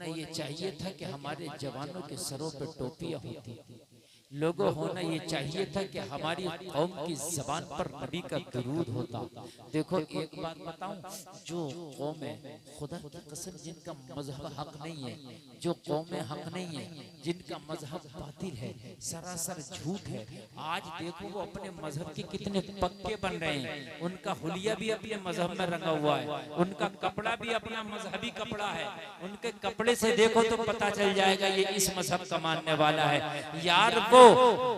होना ये चाहिए था कि हमारे जवानों के सरों पे टोपियां होती, लोगों होना ये चाहिए था कि हमारी कौम की जबान पर नबी का दुरूद होता। देखो एक बात बताऊं, जो कौमें खुदा की कसम जिनका मजहब हक नहीं है, जो कौमें हक नहीं है, जिनका मजहब बातिल है, सरासर झूठ है, आज देखो वो अपने मजहब के कितने पक्के बन रहे हैं। उनका हुलिया भी अपने मजहब में रंगा हुआ है, उनका कपड़ा भी अपना मजहबी कपड़ा है। उनके कपड़े से देखो तो पता चल जाएगा ये इस मजहब का मानने वाला है। यार वो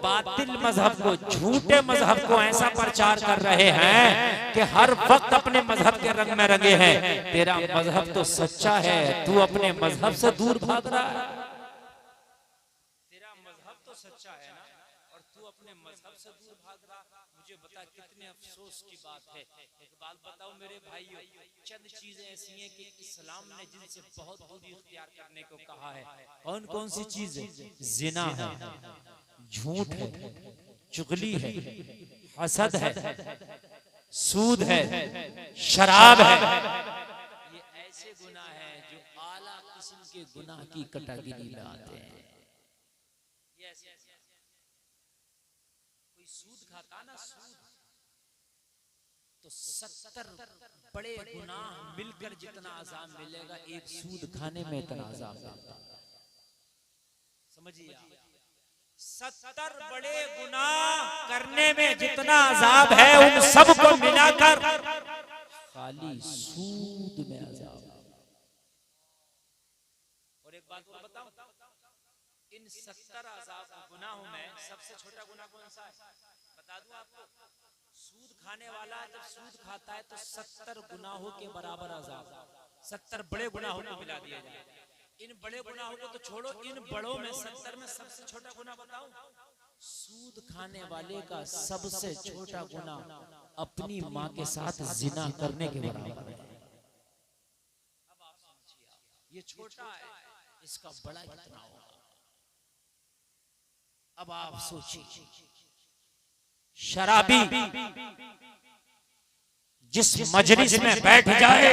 बातिल मजहब को, झूठे मजहब को ऐसा प्रचार कर रहे हैं कि हर वक्त अपने मजहब के रंग में रंगे हैं। तेरा मजहब तो सच्चा है, तू अपने मजहब से दूर भाग रहा है। तेरा मजहब तो सच्चा है ना, और तू अपने मजहब से दूर भाग रहा। मुझे बता कितने अफसोस की बात है। एक बात बताओ मेरे भाइयों, चंद चीजें ऐसी हैं कि इस्लाम ने जिनसे बहुत दूरी इख्तियार करने को कहा है। कौन कौन सी चीज है? जिना है, झूठ है, चुगली है, हसद है, सूद है, शराब है। ये ऐसे गुनाह हैं जो आला किस्म के गुनाह की कैटेगरी में आते हैं। कोई सूद खाता ना, सूद तो 70 बड़े गुनाह मिलकर जितना अजाब मिलेगा, एक सूद खाने में इतना अजाब मिलता। समझिए, 70 बड़े गुनाह करने में जितना अजाब है, उन सबको मिलाकर खाली सूद में अजाब। और एक बात और बताऊं, इन 70 अजाब गुनाहों में सबसे छोटा गुनाह कौन सा है? बता दूं आपको, सूद खाने वाला जब सूद खाता है तो 70 गुनाहों के बराबर अजाब, 70 बड़े गुनाहों को मिला दिया जाए। इन बड़े गुनाहों को तो छोड़ो, इन बड़ों में 70 में सबसे छोटा गुनाह बताऊं, सूद खाने वाले का सबसे छोटा गुनाह अपनी माँ के साथ जिना करने के बराबर है। अब आप समझिए, ये छोटा है, इसका बड़ा कितना होगा। अब आप सोचिए, शराबी जिस मजलिस में बैठ जाए,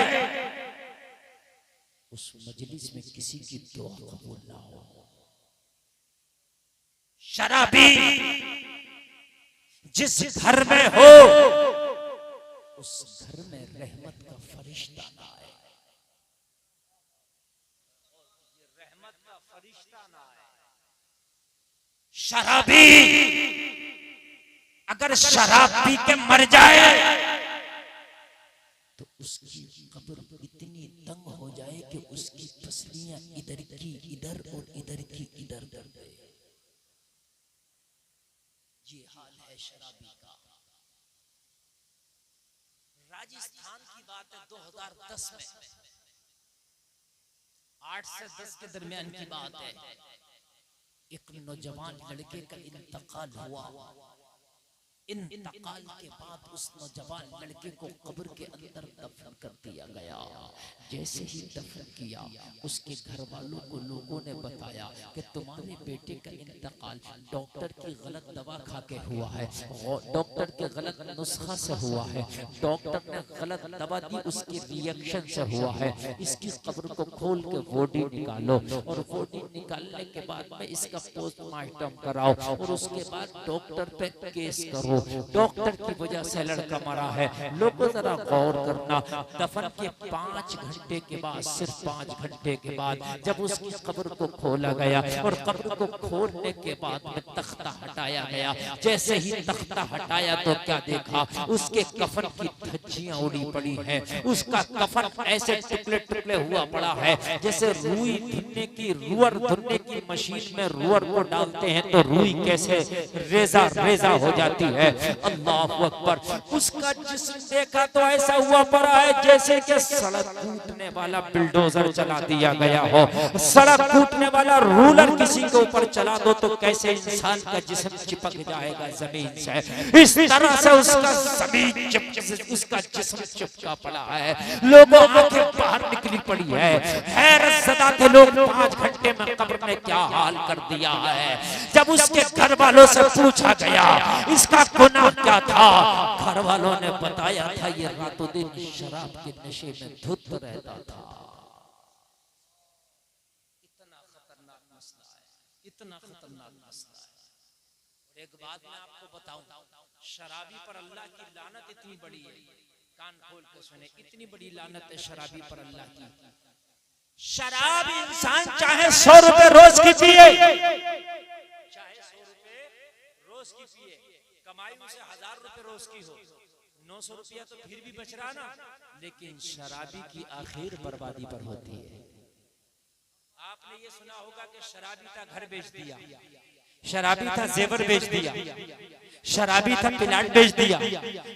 उस मजलिस में किसी की दुआ कबूल ना हो। शराबी जिस घर में हो, उस घर में रहमत का फरिश्ता ना आए, रहमत का फरिश्ता ना आए। शराबी अगर शराब पी के मर जाए तो उसकी कब्र इतनी तंग हो जाए कि उसकी पसलियां इधर की इधर और इधर की इधर कर दे। ये हाल है शराबी का। राजस्थान की बात है, 2010 में 8 से 10 के दरमियान की बात है। एक नौजवान लड़के का इंतकाल हुआ। इंतकाल के बाद उस नौजवान लड़के को कब्र के अंदर दफन कर दिया गया। जैसे ही दफन किया, उसके घर वालों को लोगों ने बताया कि तुम्हारे बेटे का इंतकाल डॉक्टर की गलत दवा खा के हुआ है, डॉक्टर के गलत नुस्खा से हुआ है, डॉक्टर ने गलत दवा दी, उसके रिएक्शन से हुआ है। इसकी कब्र को खोल के बॉडी निकालो, और बॉडी निकालने के बाद में इसका पोस्टमार्टम कराओ, और उसके बाद डॉक्टर पे केस करो। डॉक्टर की वजह से लड़का मरा है। लोगों जरा गौर करना, दफन के 5 घंटे के बाद, सिर्फ 5 घंटे के बाद जब उसकी कब्र को खोला गया, और कब्र को खोलने के बाद में तख्ता हटाया गया। जैसे ही तख्ता हटाया तो क्या देखा, उसके कफन की धज्जियां उड़ी पड़ी है। उसका कफन ऐसे टुकड़े टुकड़े हुआ पड़ा है जैसे रुई धुनने की, रुअर धुनने की मशीन में रुअर को डालते हैं तो रुई कैसे रेजा रेजा हो जाती है। अल्लाहु अकबर। उसका जिस्म देखा तो ऐसा हुआ पड़ा है जैसे कि सड़क कूटने वाला बुलडोजर चला दिया गया हो। सड़क कूटने वाला रूलर किसी के ऊपर चला दो तो कैसे इंसान का जिस्म चिपक जाएगा जमीन से, इस तरह से उसका जिस्म चिपका पड़ा है। लोगों आंखें बाहर निकली पड़ी है, हैरत ज़दा थे लोग। 5 घंटे में कब्र ने क्या हाल कर दिया है। जब उसके घर वालों से पूछा गया इसका गुनाह क्या था, घर वालों ने बताया था ये रातों दिन शराब के नशे में धुत रहता था। मसला है, इतना खतरनाक मसला है। और एक बात मैं आपको बताऊं, शराबी पर अल्लाह की लानत इतनी बड़ी है, कान खोल के सुने, इतनी बड़ी लानत है शराबी पर अल्लाह की। शराब इंसान चाहे 100 रुपए रोज की पिए, चाहे 100 रुपए रोज की पिए, कमाई उसे 1000 रुपए रोज की हो, 900 रुपया तो फिर भी बच रहा ना, लेकिन शराबी की आखिर बर्बादी पर होती है। आपने ये सुना होगा कि शराबी था घर बेच दिया, शराबी था जेवर बेच दिया, शराबी था प्लाट बेच दिया,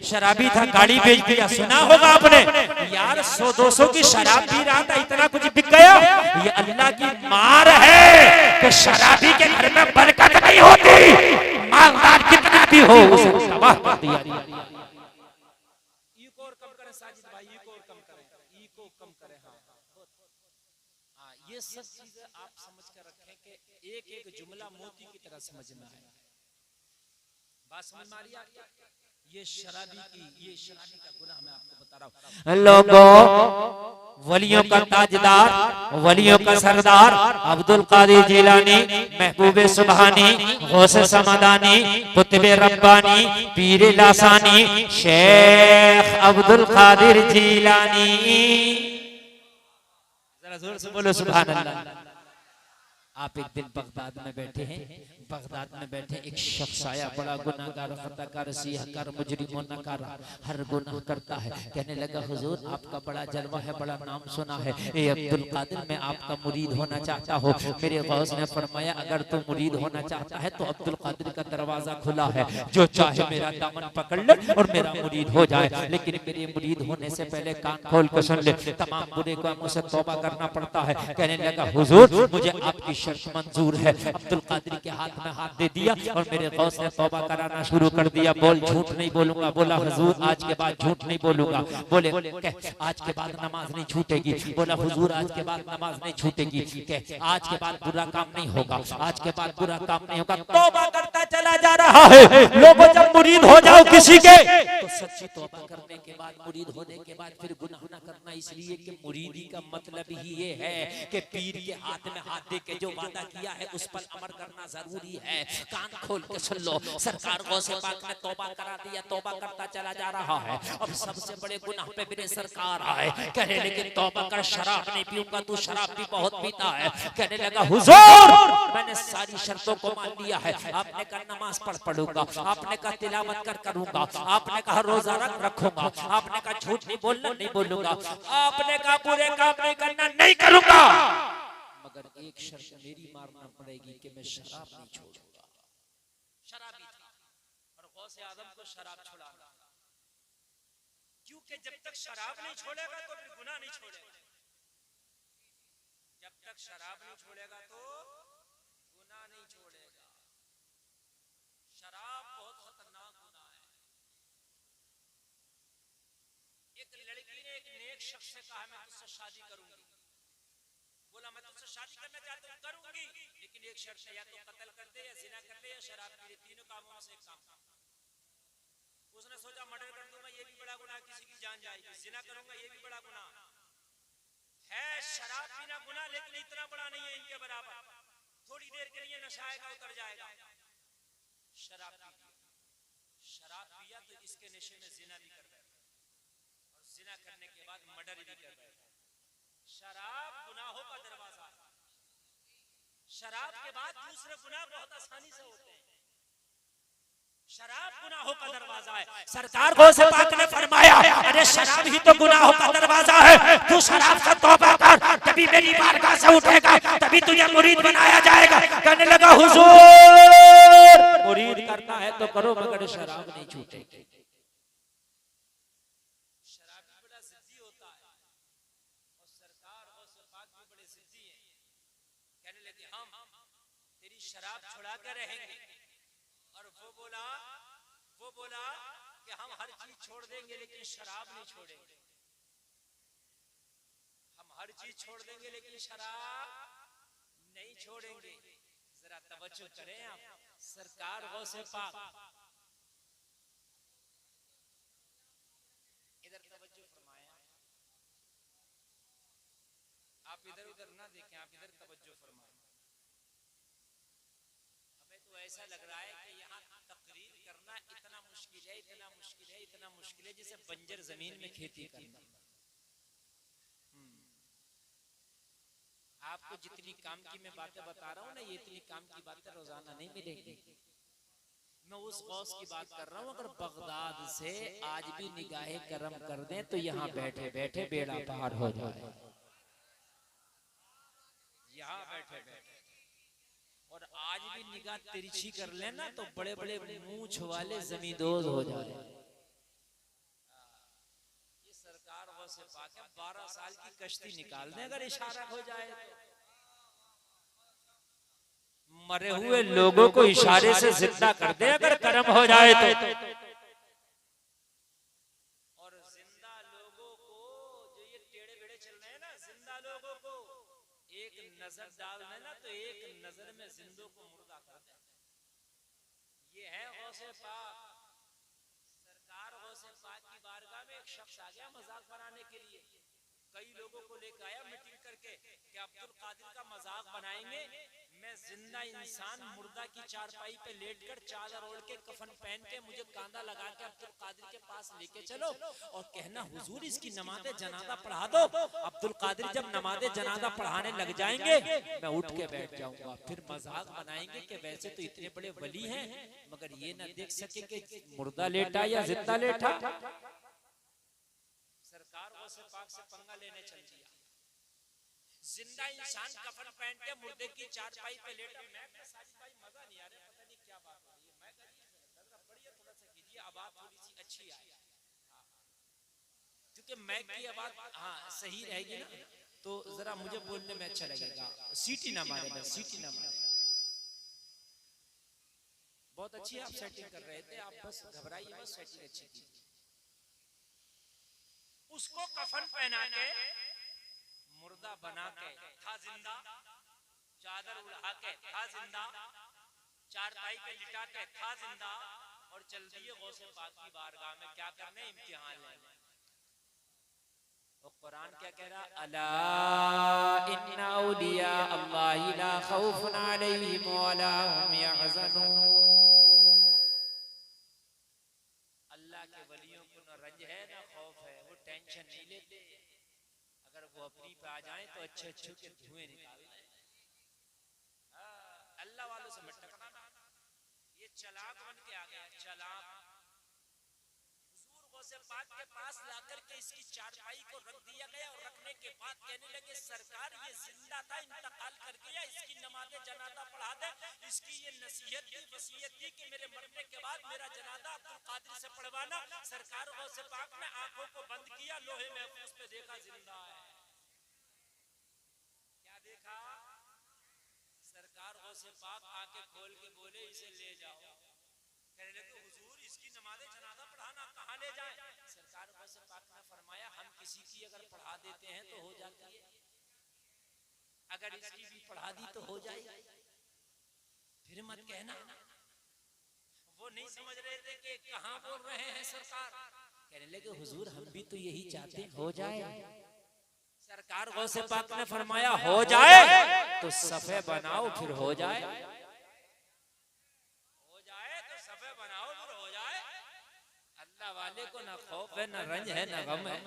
शराबी था गाड़ी बेच दिया, सुना होगा आपने। यार 100-200 की शराब पी रहा था, इतना कुछ बिक गया। ये अल्लाह की मार है कि शराबी के घर में बरकत नहीं होती, मालदार कितना भी हो उसे तबाह कर दिया। ईको और कम करें साजिद भाई, ईको और कम करें, ईको कम करें। हाँ, ये सब चीजें आप समझ कर रखें कि एक एक जुमला मोती की तरह समझना है। बात समझ में आ रही है आपको? ये शराबी का गुनाह मैं आपको बता रहा हूँ। लोगों, वलियों का ताजदार, वलियों का सरदार अब्दुल कादिर जिलानी, महबूबे सुबहानी, गौसे समदानी, कुतुबे रब्बानी, पीरे लासानी, शेख अब्दुल कादिर जिलानी। जरा जोर से बोलो सुभान अल्लाह। आप एक दिन बगदाद में बैठे हैं, बगदाद में बैठे एक शख्स आया, बड़ा गुनाहगार, खताकार, सियाहकार, मुजरिम, नकार, हर गुनाह करता है। कहने लगा हुजूर आपका बड़ा जलवा है, बड़ा नाम सुना है, ए अब्दुल कादिर मैं आपका मुरीद होना चाहता हूँ। मेरे गौस ने फरमाया अगर तू मुरीद होना चाहता है तो अब्दुल कादिर का दरवाजा खुला है, जो चाहे मेरा दामन पकड़ ले और मेरा मुरीद हो जाए, लेकिन मेरे मुरीद होने से पहले कान खोल के सुन ले, तमाम बुरे कामों से तौबा करना पड़ता है। कहने लगा हुजूर मुझे आपकी शर्त मंजूर है। अब्दुल कादिर के हाथ में हाथ दे दिया और मेरे गौस ने तौबा कराना शुरू कर दिया। बोल झूठ नहीं बोलूंगा। बोला हुजूर आज के बाद झूठ नहीं बोलूंगा। बोले आज के बाद नमाज नहीं छूटेगी। बोला हुजूर आज के बाद नमाज नहीं छूटेगी। आज के बाद बुरा काम नहीं होगा, आज के बाद बुरा काम नहीं होगा। तौबा करता चला जा रहा है। लोगों जब मुरीद हो जाओ किसी के तो सच्ची तौबा करने के बाद, मुरीद होने के बाद फिर गुनाह न करना, इसलिए कि मुरीदी का मतलब ही ये है कि पीर के हाथ में हाथ दे के जो वादा किया है उस पर अमल करना जरूरी है। कान खोल के सुन लो, सरकार गौसे पाक ने तौबा करा दिया, तौबा करता चला जा रहा है। अब सबसे बड़े गुनाह पे मेरे सरकार आए, कहने लेकिन तौबा कर, शराब नहीं पीऊंगा, तू शराब भी बहुत पीता है। कहने लगा हुजूर मैंने सारी शर्तों को मान लिया है। आपने कहा नमाज पढ़ूंगा, आपने कहा तिलावत करूंगा, आपने कहा रोजा रखूंगा, आपने कहा झूठ नहीं बोलना नहीं बोलूंगा, आपने कहा बुरे काम नहीं करना नहीं करूंगा, मगर एक शर्त मेरी मारना पड़ेगी कि मैं शराब नहीं छोड़ूंगा। शराबी था और गौसे आजम को शराब छुड़ाना, क्योंकि जब तक शराब नहीं छोड़ेगा तो फिर गुनाह नहीं छोड़ेगा। जब तक शराब नहीं छोड़ेगा तो गुनाह नहीं छोड़ेगा। शराब बहुत खतरनाक गुनाह है। एक लड़की ने एक नेक शख्स से कहा मैं तुझसे शादी करूंगी। बोला मैं तुझसे शादी करना चाहता हूँ, करूंगी, लेकिन एक शर्त है, या तो कत्ल कर दे, या जिना कर ले, या शराब पी ले, तीनों कामों में से एक काम। उसने सोचा मर्डर कर दूंगा ये भी बड़ा गुनाह, किसी की जान जाएगी, जिना करूंगा ये भी बड़ा गुनाह है, शराब पीना गुनाह लेकिन इतना बड़ा नहीं है इनके बराबर, थोड़ी देर के लिए नशा आएगा उतर जाएगा। शराब पिया तो इसके नशे में जिना भी कर बैठा, और जिना करने के बाद मर्डर भी कर बैठा। शराब गुनाहों का दरवाजा है। शराब के बाद दूसरे गुनाह बहुत आसानी से होते हैं। शराब गुनाहों का दरवाजा है। सरकार गौसे पाक ने फरमाया अरे शराब ही तो गुनाहों का दरवाजा है, तू शराब से तौबा कर, तभी मेरी बारगाह से उठेगा, तभी तुझे मुरीद बनाया जाएगा। कहने लगा हुजूर मुरीद करना है तो करो, मगर शराब नहीं छूटेगी। शराबी बड़ा जिद्दी होता है और सरकार गौसे पाक भी बड़े जिद्दी हैं। कहने लगे हम तेरी शराब छुड़ा कर रहेंगे, और वो बोला कि हम हर चीज छोड़ देंगे लेकिन शराब नहीं छोड़ेंगे। हम हर चीज छोड़ देंगे लेकिन शराब नहीं छोड़ेंगे। जरा तवज्जो करें आप, सरकार गौसे पाक इधर तवज्जो फरमाएं। आप इधर उधर ना देखें, आप इधर तवज्जो फरमाएं। ऐसा लग रहा है कि यहाँ तकरीर करना इतना मुश्किल है, इतना मुश्किल है, इतना मुश्किल है जैसे बंजर जमीन में खेती करना। आपको जितनी काम की मैं बातें बता रहा हूँ ना, ये इतनी काम की बातें रोजाना नहीं मिलेंगी। मैं उस गौस की बात कर रहा हूँ, अगर बगदाद से आज भी निगाहे करम कर दें तो यहाँ बैठे बैठे बेड़ा पार हो जाए, यहाँ बैठे बैठे। और आज भी निगाह तिरछी कर लेना तो बड़े बड़े मूंछ वाले जमींदोज हो जाए। ये सरकार वैसे पाके 12 साल की कश्ती निकाल दे अगर इशारा हो जाए तो। मरे हुए लोगों को इशारे से जिंदा कर दे अगर कर्म हो जाए तो। और जिंदा लोगों को, जो ये टेढ़े बेड़े चल रहे हैं ना, जिंदा लोगों को एक नजर डाल देना तो एक नजर में जिंदों को मुर्दा कर दे। ये है गौसे पाक। सरकार गौसे पाक की बारगाह में एक शख्स आ गया मजाक बनाने के लिए। कई लोगों को लेकर आया मीटिंग करके कि अब्दुल कादिर का मजाक बनाएंगे। मैं जिंदा इंसान मुर्दा की चारपाई पे लेटकर चादर ओढ़ के कफन पहन के मुझे कांधा लगा के अब्दुल कादिर के पास लेके चलो और कहना हुजूर इसकी नमाज़े जनाजा पढ़ा दो। अब्दुल कादिर जब नमाज़े जनाजा पढ़ाने लग जाएंगे मैं उठ के बैठ जाऊंगा। फिर मजाक बनाएंगे कि वैसे तो इतने बड़े वली हैं मगर ये ना देख सके कि मुर्दा लेटा या जिंदा लेटा। सरकार गौसे पाक से पंगा लेने चल दिया। जिंदा इंसान कफन पहन के मुर्दे की चारपाई पे लेटा। मैं साजिद भाई मजा नहीं आ रहा, पता नहीं क्या बात हो रही है। मैं कहा बढ़िया थोड़ा सा कीजिए, आवाज थोड़ी सी अच्छी आए, क्योंकि मैक की आवाज हाँ सही रहेगी ना तो जरा मुझे बोलने में अच्छा लगेगा। सीटी ना मारे, मैं सीटी ना मारे। बहुत अच्छी आप सेटिंग कर रहे थे, आप बस घबराइए मत, सेटिंग अच्छी की। उसको कफन पहना के मुर्दा बना के था जिंदा, चादर उड़ा के था जिंदा, चारपाई पे लिटा के था जिंदा और चल दिए गौसे पाक की बारगाह में क्या करने, इम्तिहान लेने। और कुरान क्या कह रहा, अला इन्ना औलिया अल्लाह ला खौफुन अलैहिम वला हुम यहज़नून। अल्लाह के वलियों को न रंज है न खौफ है, वो टेंशन नहीं लेते। अगर वो अपनी पे आ जाएं तो अच्छे अच्छे के धुएं निकालते हैं। अल्लाह वालों से मत टकराना। ये चालाक बन के आ गया, चालाक। हुजूर गौसे पाक के पास लाकर के इसकी चारपाई को रख दिया गया और रखने के बाद कहने लगे सरकार ये जिंदा था, इंतकाल कर गया, इसकी नमाज़े जनाजा पढ़ा दे। इसकी ये नसीहत थी, वसीयत थी कि मेरे मरने के बाद मेरा जनाजा अब्दुल कादिर से पढ़वाना। सरकार गौसे पाक ने आंखों को बंद किया, लोहे महफूज पे देखा जिंदा है। क्या देखा? सरकार गौसे पाक आंखें खोल के बोले इसे ले जाओ। कहने लगे हुजूर इसकी नमाज़े जनाजा पढ़ाना, कहाँ ले जाएं? सरकार गौसे पाक ने फरमाया हम किसी की अगर पढ़ा देते हैं तो हो जाती है, अगर इसकी भी पढ़ा दी तो हो जाएगी। फिर मत कहना। वो नहीं समझ रहे थे कि कहाँ बोल रहे हैं सरकार। कहने लगे हुजूर हम भी तो यही चाहते हैं हो जाए। सरकार गौसे पाक ने फरमाया हो जाए तो सफे बनाओ फिर हो जाए, हो जाए तो सफे बनाओ फिर हो जाए। अल्लाह वाले को ना खौफ है, ना रंज है, ना गम है।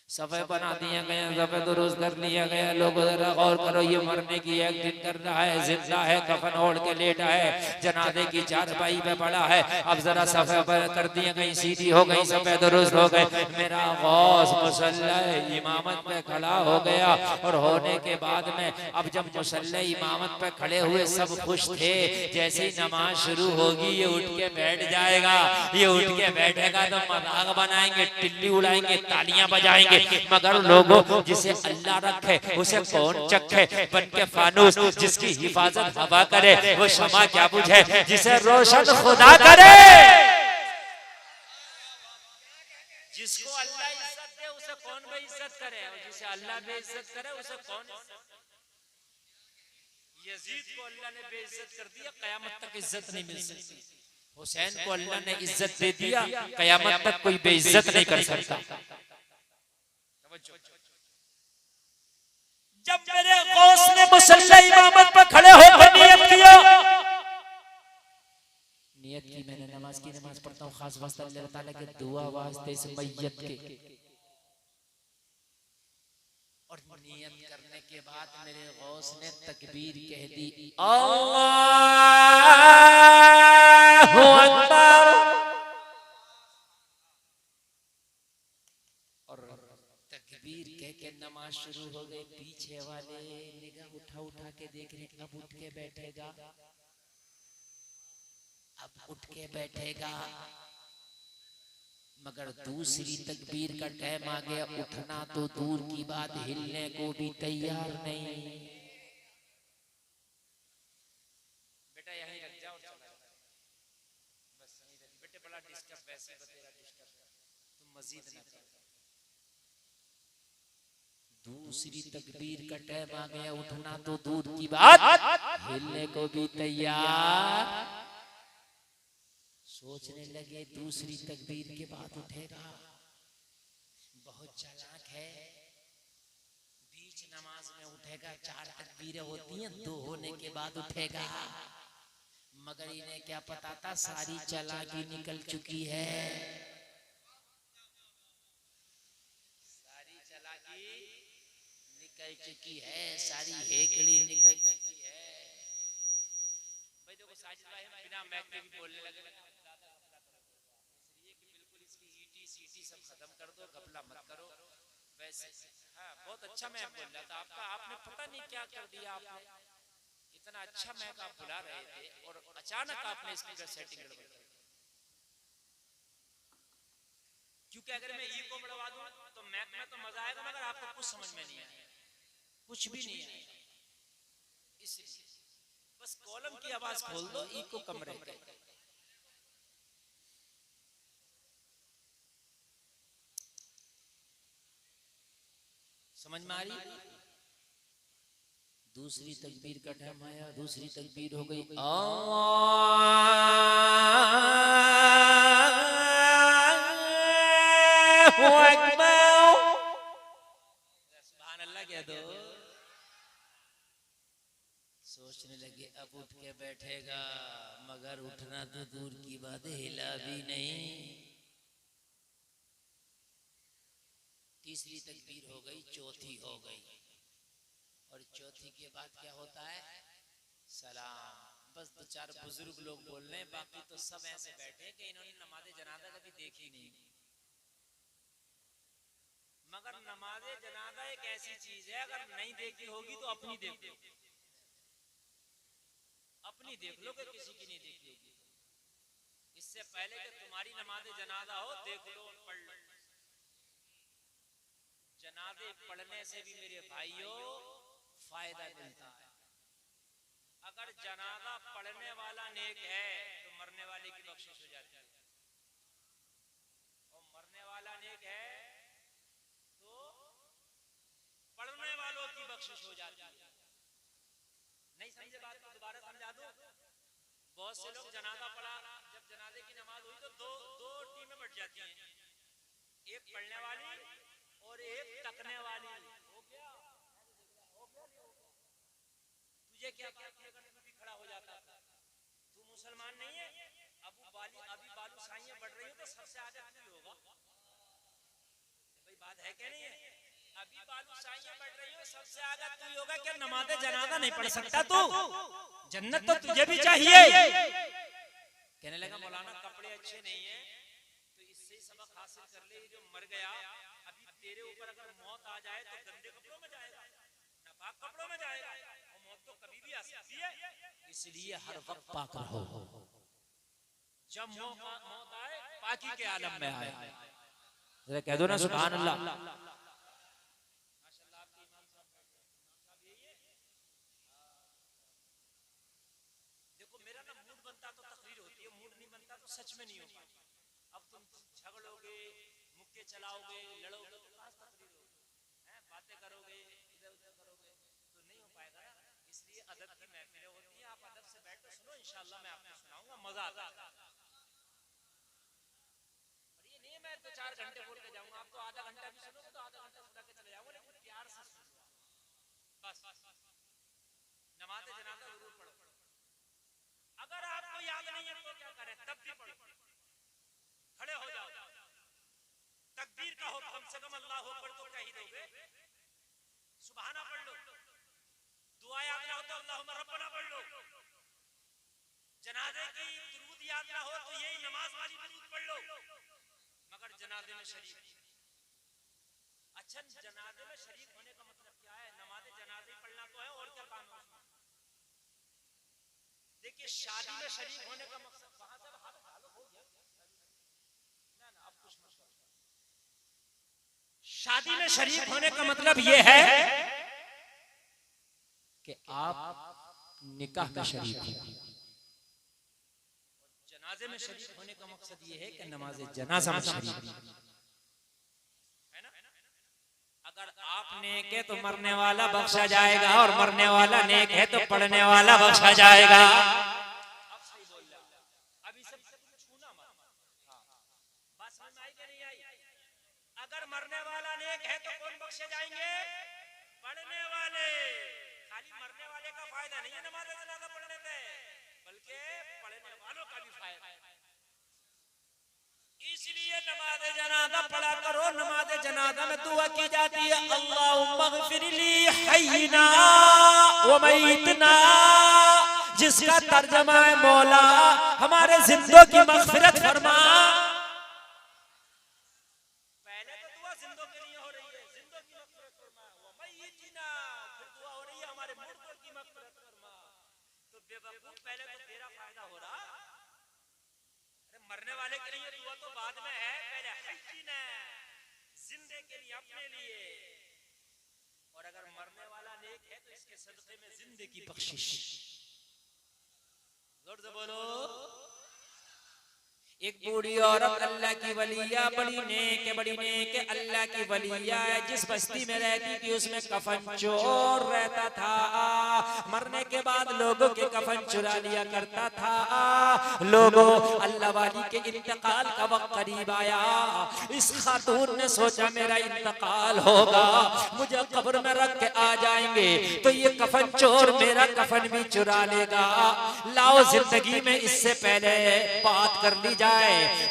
सफे बना दिया गया, सफे दुरुस्त कर लिया गया। लोगों जरा गौर करो, ये मरने की एक्टिंग कर रहा है, जिंदा है, कफन ओढ़ के लेटा है, जनाजे की चारपाई पे पड़ा है। अब जरा सफे कर दिया गई, सीधी हो गई, सफे दुरुस्त हो गए। मेरा गौस मुसल्ला इमामत पे खड़ा हो गया और होने के बाद में अब जब मुसल्ला इमामत पे खड़े हुए सब खुश थे। जैसे ही नमाज शुरू होगी ये उठ के बैठ जाएगा। ये उठ के बैठेगा तो मजाक बनाएंगे, टिल्ली उड़ाएंगे, तालियां बजाएंगे। मगर लोगों जिसे अल्लाह रखे उसे कौन चखे। बन के फानूस जिसकी हिफाजत हवा करे वो शमा क्या बुझे, जिसे रोशन खुदा करे। जिसको अल्लाह इज्जत दे उसे कौन बेइज्जत करे, और जिसे अल्लाह बेइज्जत करे उसे कौन। यजीद को अल्लाह ने बेइज्जत कर दिया, कयामत तक इज्जत नहीं मिल सकती। हुसैन को अल्लाह ने इज्जत दे दिया, कयामत तक कोई बेइज्जत नहीं कर सकता। जब मेरे गौस ने मुसल्ला इमामत पर खड़े होकर नियत किया खास वास्ता अल्लाह ताला के दुआ वास्ते इस मैयत के। और नियत करने के बाद मेरे गौस ने तकबीर कह दी, अल्लाहु अकबर। और तकबीर कह के नमाज शुरू हो गई। पीछे वाले निगाह उठा उठा के देख रहे, अब उठ के बैठेगा, अब उठ के बैठेगा। मगर दूसरी तकबीर का टाइम आ गया, उठना तो दूर की बात, हिलने को भी तैयार नहीं। बेटा यहीं रख जाओ, चला जाओ, बस यहीं रख। बेटे बड़ा डिस्टर्ब, वैसे तेरा डिस्टर्ब, तुम मजीद ना कर। दूसरी तकबीर का टाइम आ गया, उठना तो दूर की बात, हिलने को भी तैयार। सोचने लगे दूसरी तकबीर के बाद उठेगा, बहुत चालाक है, बीच नमाज में उठेगा। 4 तकबीरें होती हैं, 2 होने के बाद उठेगा। मगर इन्हें क्या पता था, सारी चालाकी निकल चुकी है, सारी चालाकी निकल चुकी है, सारी हेकड़ी निकल चुकी है। भाई देखो साजिद भाई बिना मैक के भी बोलने लगे, सब खत्म कर दो, घपला मत करो। वैसे हाँ बहुत अच्छा मैं बोल रहा था आपका, आपने पता नहीं क्या कर दिया, आपने इतना अच्छा मैक आप बुला रहे थे और अचानक आपने इसकी सेटिंग गड़बड़ कर दी। क्योंकि अगर मैं ई को बढ़वा दूं तो मैक में तो मजा आएगा, मगर आपको कुछ समझ में नहीं आएगा, कुछ भी नहीं आएगा। इसलिए बस कॉलम की आवाज खोल दो, ई को कम रहेगा। समझ में आ रही? दूसरी तकबीर का टाइम आया, दूसरी तकबीर हो गई, अल्लाहु अकबर। सुभान अल्लाह कह दो। सोचने लगे अब उठ के बैठेगा, मगर उठना तो दूर की बात, हिला भी नहीं। तीसरी तकबीर हो गई, चौथी हो गई, और चौथी के बाद क्या होता है, सलाम। बस 2-4 बुजुर्ग लोग बोल रहे हैं, बाकी तो सब ऐसे बैठे कि इन्होंने नमाज़े जनाजा कभी देखी नहीं। मगर नमाज़े जनाजा एक ऐसी चीज है, अगर नहीं देखी होगी तो अपनी देख लो, अपनी देख लो कि किसी की नहीं देखी होगी। इससे पहले कि तुम्हारी नमाज़े जनाजा हो, देख लो, पढ़ लो। जनाजे पढ़ने से भी मेरे भाइयों फायदा मिलता है। अगर जनाजा पढ़ने वाला नेक है तो मरने वाले की बख्शिश हो जाती है, और मरने वाला नेक है तो पढ़ने वालों की बख्शिश हो जाती है। नहीं समझे बात को दोबारा समझा दूं। बहुत से लोग जनाजा पढ़ा, जब जनाजे की नमाज हुई तो दो टीमें बट जाती हैं, एक पढ़ने वाली और एक तकने वाली। हो गया तुझे क्या तू भी खड़ा हो जाता, तू मुसलमान नहीं है, अभी बालू साइयां बढ़ रही हो तो सबसे आगे तू ही होगा। भाई बात है क्या नहीं है? अभी बालू साइयां बढ़ रही हो, सबसे आगे तू ही होगा। क्या नमाज़े जनाजा नहीं पढ़ सकता तू? जन्नत तो तुझे भी चाहिए। कहने लगा मौलाना कपड़े अच्छे नहीं है तो इससे सबक हासिल कर ले, जो मर गया अभी तेरे ऊपर अगर मौत आ जाए तो गंदे कपड़ों में जाएगा, नापाक कपड़ों में जाएगा, और मौत तो कभी भी आ सकती है। इसलिए हर वक्त पाक रहो, जब मौत आए पाकी के आलम में आए। जरा कह दो ना सुभान अल्लाह। देखो मेरा ना मूड बनता तो तकरीर होती है, मूड नहीं बनता तो सच में नहीं हो पाती। अब तुम झगड़ोगे, मुक्के चलाओगे, लड़ोगे तो कहाँ तकरीर होगी, बातें करोगे, इधर उधर करोगे तो नहीं हो पाएगा ना। इसलिए अदब की महफिलें होती हैं, आप अदब से बैठो, सुनो, इंशाअल्लाह मैं आपको सुनाऊंगा, मजा आता है। और ये नहीं मैं तो 4 घंटे बोल के जाऊंगा, आप तो आधा घंटा भी सुनोगे तो आधा घंटा सुना के चले जाओगे, लेकिन प्यार से सुनो। बस नमाज़े जनाजा जरूर पढ़ो। अगर आपको याद नहीं है तो क्या करें, तब भी पढ़ो। खड़े हो जाओ, तकबीर का हो कम से कम अल्लाह अकबर तो कह ही दोगे, सुभाना पढ़ लो, दुआ याद ना हो तो अल्लाहुम्मा रब्बना पढ़ लो, जनाजे की दुरूद याद ना हो तो यही नमाज वाली दुरूद पढ़ लो, मगर जनाजे में शरीक। अच्छा, जनाजे में शरीक होने का मतलब क्या है? नमाज जनाजे पढ़ना तो है, और क्या काम है उसमें? देखिए, शादी में शरीक होने का मकसद वहां से हाथ डालो हो गया ना, अब कुछ मत। शादी में शरीक होने का मतलब यह है कि आप निकाह में शरीक हो। जनाजे में शरीक होने का मकसद यह है कि नमाज जनाजा में शरीक है ना। अगर आप नेक है तो मरने वाला बख्शा जाएगा, और मरने वाला नेक है तो पढ़ने वाला बख्शा जाएगा। अब सही बोल रहा, अभी सब छूना मत। बात समझ में आई कि नहीं आई? अगर मरने वाला नेक है तो कौन बख्शे जाएंगे? पढ़ने वाले। खाली मरने वाले का फायदा नहीं है नमाज जनाजा पढ़ने से, बल्कि पढ़ने वालों का भी फायदा है। इसलिए नमाज जनाजा पढ़ा करो। नमाज जनाजा में दुआ की जाती है, अल्लाहुम्मा ग़फ़िरली हय्यिना व मय्यितना, जिसका तर्जुमा है मौला हमारे जिंदों की मग़फ़िरत फरमा। पहले तो दुआ जिंदों के लिए हो रही है, जिंदों की मग़फ़िरत फरमा, व मय्यितना, फिर दुआ हो रही है हमारे मुर्दों की मग़फ़िरत फरमा। तो बेवकूफ, पहले तो तेरा फायदा हो रहा, मरने वाले के लिए दुआ तो बाद में है, पहले हय्यिना, जिंदे के लिए, अपने लिए। और अगर मरने वाला नेक है तो इसके सदक़े में जिंदे की बख्शिश। जोर से बोलो। एक बूढ़ी औरत अल्लाह की वलिया, बड़ी नेक है, बड़ी नेक है, अल्लाह की वलिया है। जिस बस्ती में रहती थी उसमें कफन चोर रहता था। मरने के बाद लोगों के कफन चुरा लिया करता था। लोगों, अल्लाह वाली के इंतकाल का वक्त करीब आया। इस खातून ने सोचा मेरा इंतकाल होगा, मुझे कब्र में रख के आ जाएंगे तो ये कफन चोर मेरा कफन भी चुरा लेगा। लाओ, जिंदगी में इससे पहले बात कर ली जाए,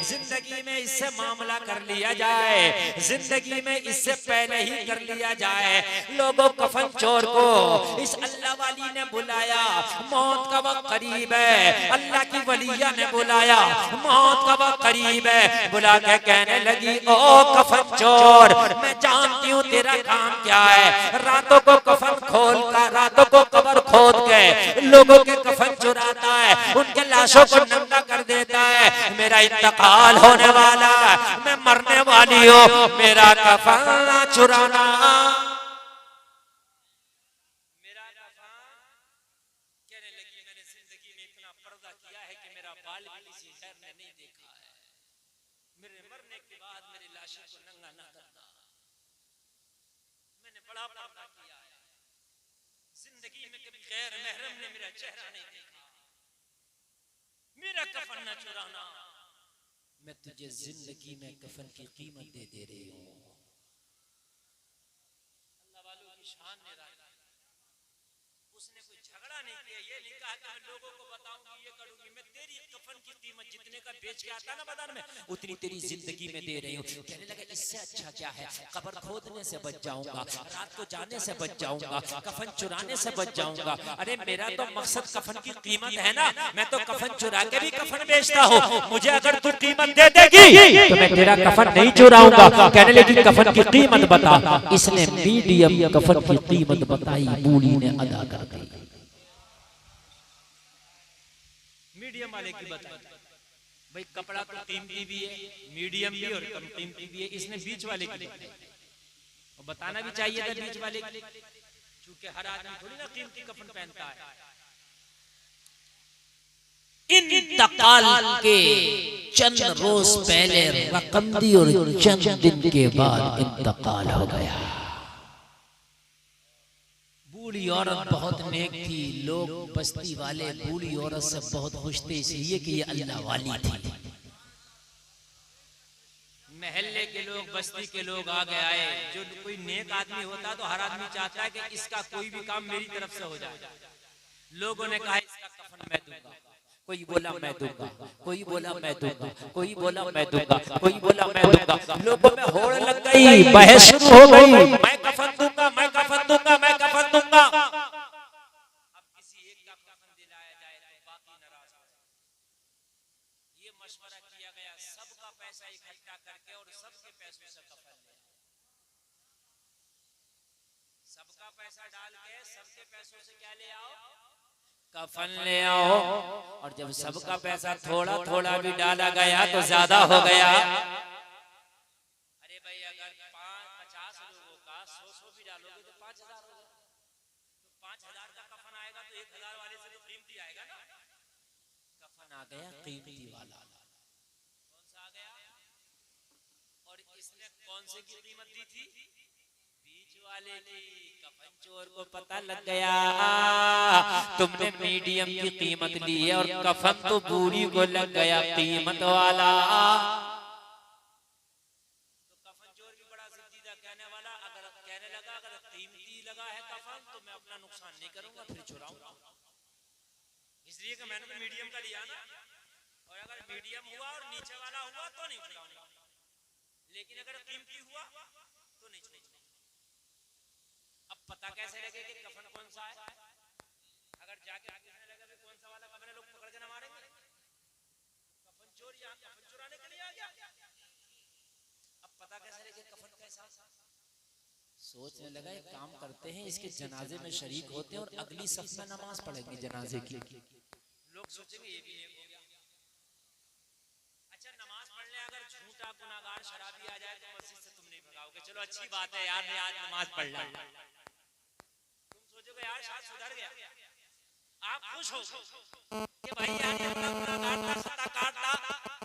जिंदगी में इससे मामला कर लिया जाए, जिंदगी में इससे पहले ही कर लिया जाए। लोगों, कफन चोर को इस अल्लाह वाली ने बुलाया, मौत का वक्त करीब है। अल्लाह की वलिया ने बुलाया, मौत का वक्त करीब है। बुला के कहने लगी, ओ कफन चोर, मैं जानती हूँ तेरा काम क्या है। रातों को कफन खोल कर, रातों को कब्र खोद के लोगों के कफन चुराता है, उनके लाशों को नंगा कर देता है। मेरा इंतकाल होने वाला, मैं मरने वाली हूँ, मेरा कफन चुराना। मेरा कफन, कहने लगी, मैंने जिंदगी में इतना पर्दा किया है कि मेरा बाल भी किसी शहर ने नहीं देखा है। मेरे मरने के बाद मेरी लाश को नंगा ना करना। मैंने बड़ा पर्दा किया है, जिंदगी में कभी गैर महरम ने मेरा चेहरा नहीं देखा। मेरा कफन न चुराना। मैं तुझे जिंदगी में कफन की कीमत दे रही हूँ। अल्लाह वालों की शान ने रखा, उसने कोई झगड़ा नहीं किया, ये नहीं कहा कि मैं लोगों को बताऊंगी, ये करूंगी। मैं तेरी कफन की कीमत जितने का बेच के आता ना बाजार में, उतनी तेरी जिंदगी में दे रही हूँ। कहने लगा, इससे अच्छा क्या है, कब्र खोदने से बच जाऊंगा, रात को जाने से बच जाऊंगा, कफन चुराने से बच जाऊंगा। अरे मेरा तो मकसद कफन की कीमत है ना, मैं तो कफन चुरा के भी कफन बेचता हूँ। मुझे अगर तू कीमत दे देगी तो मैं तेरा कफन नहीं चुराऊंगा। कहने लगी, कफन की कीमत बता। इसने मीडियम कफन की कीमत बताई, बूढ़ी ने अदा कर दी। मीडियम वाले की बताई, भाई कपड़ा तो कीमती भी है, मीडियम भी और कम कीमती भी है। इसने बीच वाले की बताई, और बताना भी चाहिए था बीच वाले की, क्योंकि हर आदमी थोड़ी ना कीमती कफन पहनता है। इंतकाल के चंद रोज पहले रकम दी और चंद दिन के बाद इंतकाल हो गया। बूढ़ी औरत बहुत नेक थी, लोग बस्ती वाले बूढ़ी औरत से बहुत खुश थे, इसलिए कि ये अल्लाह वाली थी। महल्ले के लोग, बस्ती के लोग आगे आए। जो कोई नेक आदमी होता तो हर आदमी चाहता है कि इसका कोई भी काम मेरी तरफ से हो जाए। लोगों ने कहा, इसका कफन मैं दूंगा। कोई बोला मैं दूंगा, कोई बोला मैं दूंगा, कोई बोला मैं दूंगा, कोई बोला मैं दूंगा। लोगों में होड़ लग गई, बहस शुरू हो गई, मैं कफन दूंगा, मैं कफन दूंगा, मैं कफन दूंगा। अब किसी एक का कफन दिलाया जाए तो बाकी नाराज हो जाए। ये मशवरा किया गया, सबका पैसा इकट्ठा करके और सबके पैसों से कफन लिया, सबका पैसा डाल के सबके पैसों से क्या ले आओ, कफन ले आओ। और जब सबका पैसा थोड़ा थोड़ा भी डाला गया तो ज्यादा हो गया। अरे भाई अगर 50 लोगों का 100 भी डालोगे तो 5000 हो गया, तो 5000 का कफन आएगा तो 1000 वाले से तो कीमती आएगा ना। कफन आ गया कीमती वाला। कौन सा आ गया? और इसने कौन से की कीमत दी थी? बीच वाले की। कफन चोर को पता लग गया तुमने मीडियम की कीमत ली है और कफन तो पूरी को लग गया कीमत वाला। तो कफन चोर भी बड़ा जिद्दी था, कहने वाला, अगर कहने लगा अगर कीमती लगा है कफन तो मैं अपना नुकसान नहीं करूंगा, फिर चुराऊंगा। इसलिए कि मैंने तो मीडियम का लिया ना, और अगर मीडियम हुआ और नीचे वाला हुआ तो नहीं चुराऊंगा, लेकिन अगर कीमती हुआ तो नहीं चुराऊंगा। अब पता कैसे लगे कि कफन कौन सा है? अगर जाके पूछने लगा भी कौन सा वाला कफन है, लोग पकड़ के ना मारेंगे? कफन चोर यहाँ कफन चुराने के लिए आ गया। अब पता कैसे लगे कफन कैसा? सोचने लगा एक काम करते हैं, इसके जनाजे में शरीक होते हैं और अगली सफ में नमाज पढ़ेंगे जनाजे की। लोग सोचेंगे ये भी एक हो गया। अच्छा नमाज पढ़ने अगर झूठा गुनाहगार शराबी आ जाए तो मस्जिद से तुम नहीं भगाओगे, चलो अच्छी बात है यार मैं आज नमाज पढ़ ला। यार शायद सुधर गया, आप खुश हो कि भाई यार सत्ता काटता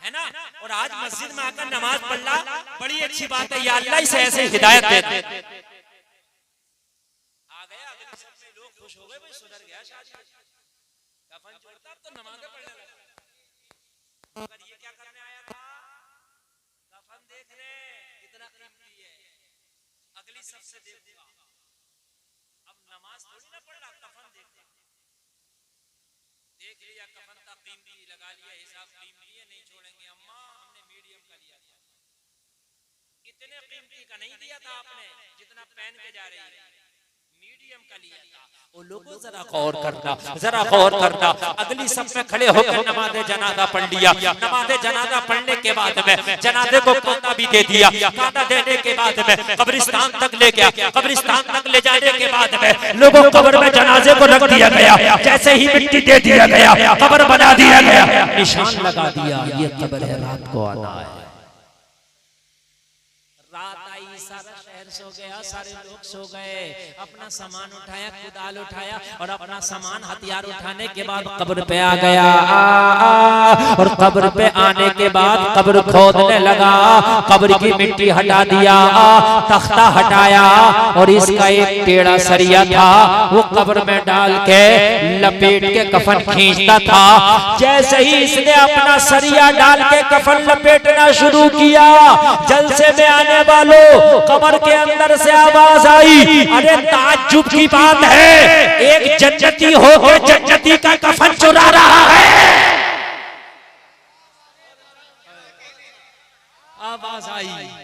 है ना, और आज मस्जिद में आकर नमाज पढ़ ला, बड़ी अच्छी बात है, या अल्लाह इसे ऐसे हिदायत दे। आ गया अगले सब में लोग खुश हो गए, भाई सुधर गया शायद, कफन छोड़ता तो नमाज़ें पढ़ने लगा। मगर ये क्या करने आया था? कफन देखने, कितना कीमती है, अगली सबसे देखूंगा। नमाज थोड़ी ना पढ़ रहा, कफन देख लिया, कफन था कीमती, लगा लिया हिसाब, कीमती है नहीं छोड़ेंगे अम्मा, हमने मीडियम का लिया था। इतने कीमती का नहीं दिया था आपने जितना पहन के जा रही है, मीडियम का लिया था। वो लोगों जरा गौर करना, जरा गौर करना। अगली सब में खड़े होकर नमाज़े जनाजा पढ़ लिया। नमाज़े जनाजा पढ़ने के बाद में जनाजे को कांटा भी दे दिया। कांटा देने के बाद में कब्रिस्तान तक ले गया। कब्रिस्तान तक ले जाने के बाद में लोगों कब्र में जनाजे को रख दिया गया। जैसे ही मिट्टी दे दिया गया, कब्र बना दिया गया, निशान लगा दिया, ये कब्र है, रात को आना है। रात आई, सारा शहर सो गया, सारे लोग सो गए, अपना सामान उठाया, कुदाल उठाया और अपना सामान हथियार उठाने के बाद कब्र पे आ गया। और कब्र पे आने के बाद कब्र खोदने लगा, कब्र की मिट्टी हटा दिया, तख्ता हटाया और इसका एक टेढ़ा सरिया था वो कब्र में डाल के लपेट के कफन खींचता था। जैसे ही इसने अपना सरिया डाल के कफन लपेटना शुरू किया, जलसे में आने वालों कब्र के अंदर से आवाज आई, अरे ताज्जुब की बात है, एक जन्नती होकर जन्नती का कफन चुरा रहा है। आवाज आई,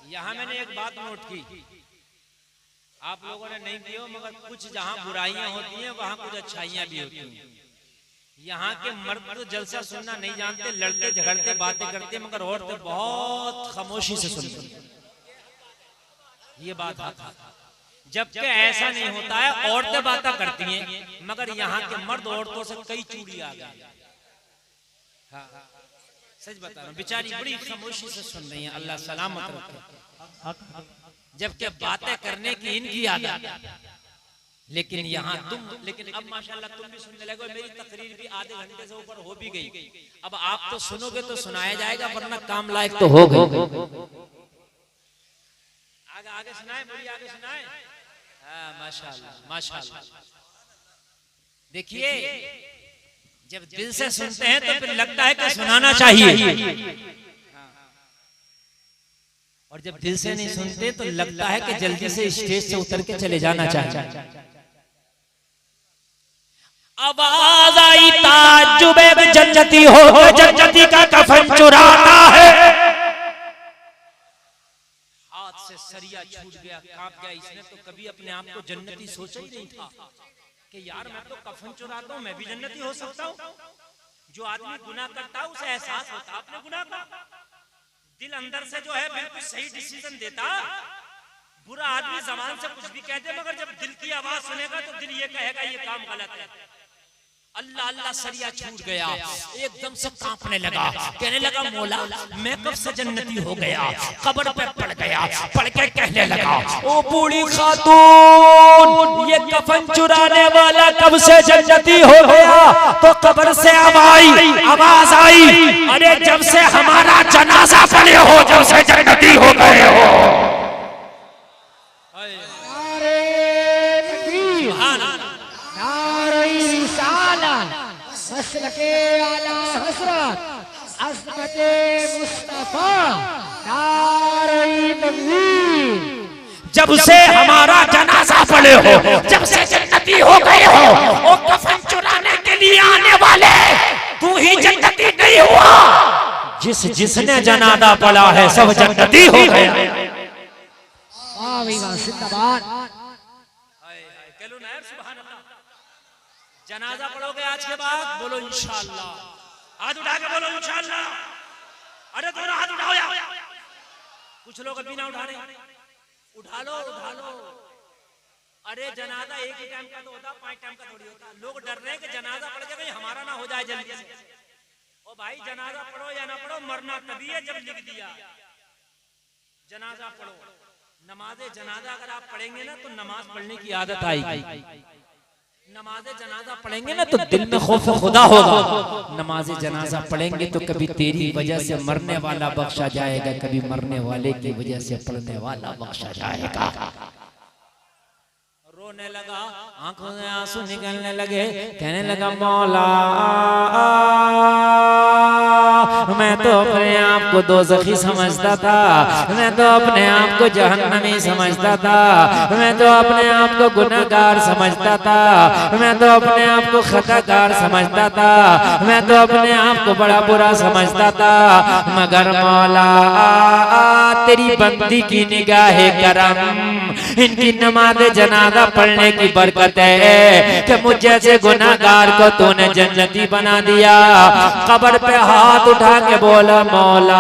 यहाँ मैंने एक बात नोट की, आप लोगों ने नहीं की हो, मगर कुछ जहाँ बुराइयां होती हैं वहाँ कुछ अच्छाइयाँ भी होती हैं। यहाँ के मर्द तो जलसा सुनना नहीं जानते, लड़ते झगड़ते बातें करते, मगर औरतें बहुत खामोशी से सुनती। ये बात है, जबकि ऐसा नहीं होता है, औरतें बातें करती हैं, मगर यहाँ के मर्द औरतों से कई चूड़ी आ गई। सच बता रहा हूँ, बेचारी बड़ी खामोशी से सुन रही है, अल्लाह सलामत रखे। जबकि बातें करने की इनकी आदत, लेकिन यहाँ तुम, लेकिन अब माशाल्लाह तुम भी सुनने लगे। मेरी तकरीर भी आधे घंटे से ऊपर हो भी गई, अब आप तो सुनोगे तो सुनाया जाएगा, वरना काम लायक तो हो गई। आगे सुनाए, बोलिए आगे सुनाए। हाँ, माशाअल्लाह माशाअल्लाह। देखिए जब दिल से सुनते हैं तो फिर लगता है कि सुनाना चाहिए, और जब दिल से नहीं सुनते तो लगता है कि जल्दी से स्टेज से उतर के चले जाना चाहिए। आवाज आई ताज्जुब जन्नती हो, जन्नती का कफन चुराता है। हाथ से सरिया छूट गया, कांप गया। इसने तो कभी अपने आप को जन्नती सोचा ही नहीं था कि यार मैं तो कफन चुराता हूं, मैं भी जन्नती हो सकता हूं। जो आदमी गुनाह करता है उसे एहसास होता है अपने गुनाह का, दिल अंदर से जो है बिल्कुल सही डिसीजन देता। बुरा आदमी जबान से कुछ भी कहते, मगर जब दिल की आवाज सुनेगा तो दिल ये कहेगा ये काम गलत है। अल्लाह अल्लाह सरिया छूट गया, एकदम से कांपने लगा, कहने लगा मौला मैं कब से जन्नती हो गया। कब्र पे पड़ गया, पड़ के कहने लगा ओ बूढ़ी खातून, ये कफन चुराने वाला कब से जन्नती हो गया। तो कब्र से आवाज आई, अरे जब से हमारा जनाजा पड़े हो, जब से जन्नती हो गए हो। मसलके आला हसरत अज़मते मुस्तफा नारे तकबीर। जब से हमारा जनाजा पड़े हो, जब से जन्नती हो गए हो, और कफन चुराने के लिए आने वाले तू ही जन्नती नहीं हुआ। जिसने जनाजा पड़ा है सब जन्नती हो गया। वाह भाई वाह, जिंदाबाद। जनाजा पढ़ोगे आज के बाद, बोलो इंशाअल्लाह। हाथ उठा के बोलो इंशाअल्लाह। अरे दोनों हाथ उठाओ यार। कुछ लोग अभी ना उठा रहे, उठा लो उठा लो। अरे जनाजा एक ही टाइम का तो होता, 5 टाइम का थोड़ी होता। लोग डर रहे हैं कि जनाजा पड़ जाए हमारा ना हो जाए जल्दी से। ओ भाई जनाजा पढ़ो या ना पढ़ो, मरना तभी है जब लिख दिया। जनाजा पढ़ो, नमाज़े जनाजा अगर आप पढ़ेंगे ना तो नमाज पढ़ने की आदत आएगी। नमाज़े जनाजा पढ़ेंगे ना तो दिल में खौफ खुदा होगा। नमाज़े जनाजा पढ़ेंगे तो कभी तेरी वजह से मरने वाला बख्शा जाएगा, कभी मरने वाले की वजह से पढ़ने वाला बख्शा जाएगा। रोने लगा, आंखों से आंसू निकलने लगे, कहने लगा मौला मैं तो अपने आप को दोज़खी समझता था, मैं तो अपने आप को जहन्नमी समझता था, मैं तो अपने आप को गुनहगार समझता था, मैं तो अपने आप को खताकार समझता था, मैं तो अपने आप को बड़ा बुरा समझता था। मगर मौला तेरी बंदी की निगाहे करम, इनकी नमाज जनाजा पढ़ने की बरकत है कि मुझ जैसे गुनाहगार को तूने जन्नती बना दिया। कब्र पे हाथ उठा के बोला मौला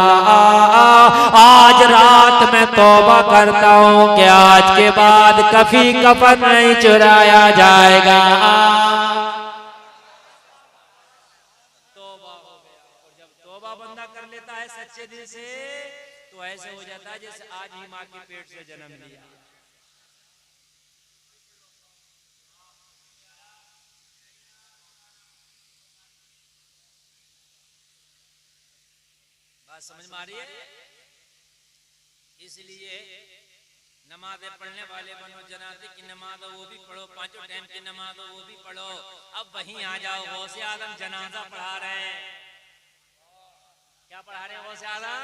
आज रात में तौबा करता हूँ कि आज के बाद कभी कफन नहीं चुराया जाएगा। तौबा हो गया, और जब तौबा बंदा कर लेता है सच्चे दिल से तो ऐसे हो जाता है जैसे आज ही माँ के पेट से जन्म लिया। समझ में आ रही है? इसलिए नमाज़ें पढ़ने वाले बनो, जनाजे की नमाज वो भी पढ़ो, 5 टाइम की नमाज वो भी पढ़ो। अब वहीं आ जाओ, गौसे आजम जनाजा पढ़ा रहे हैं। क्या पढ़ा रहे हैं गौसे आजम?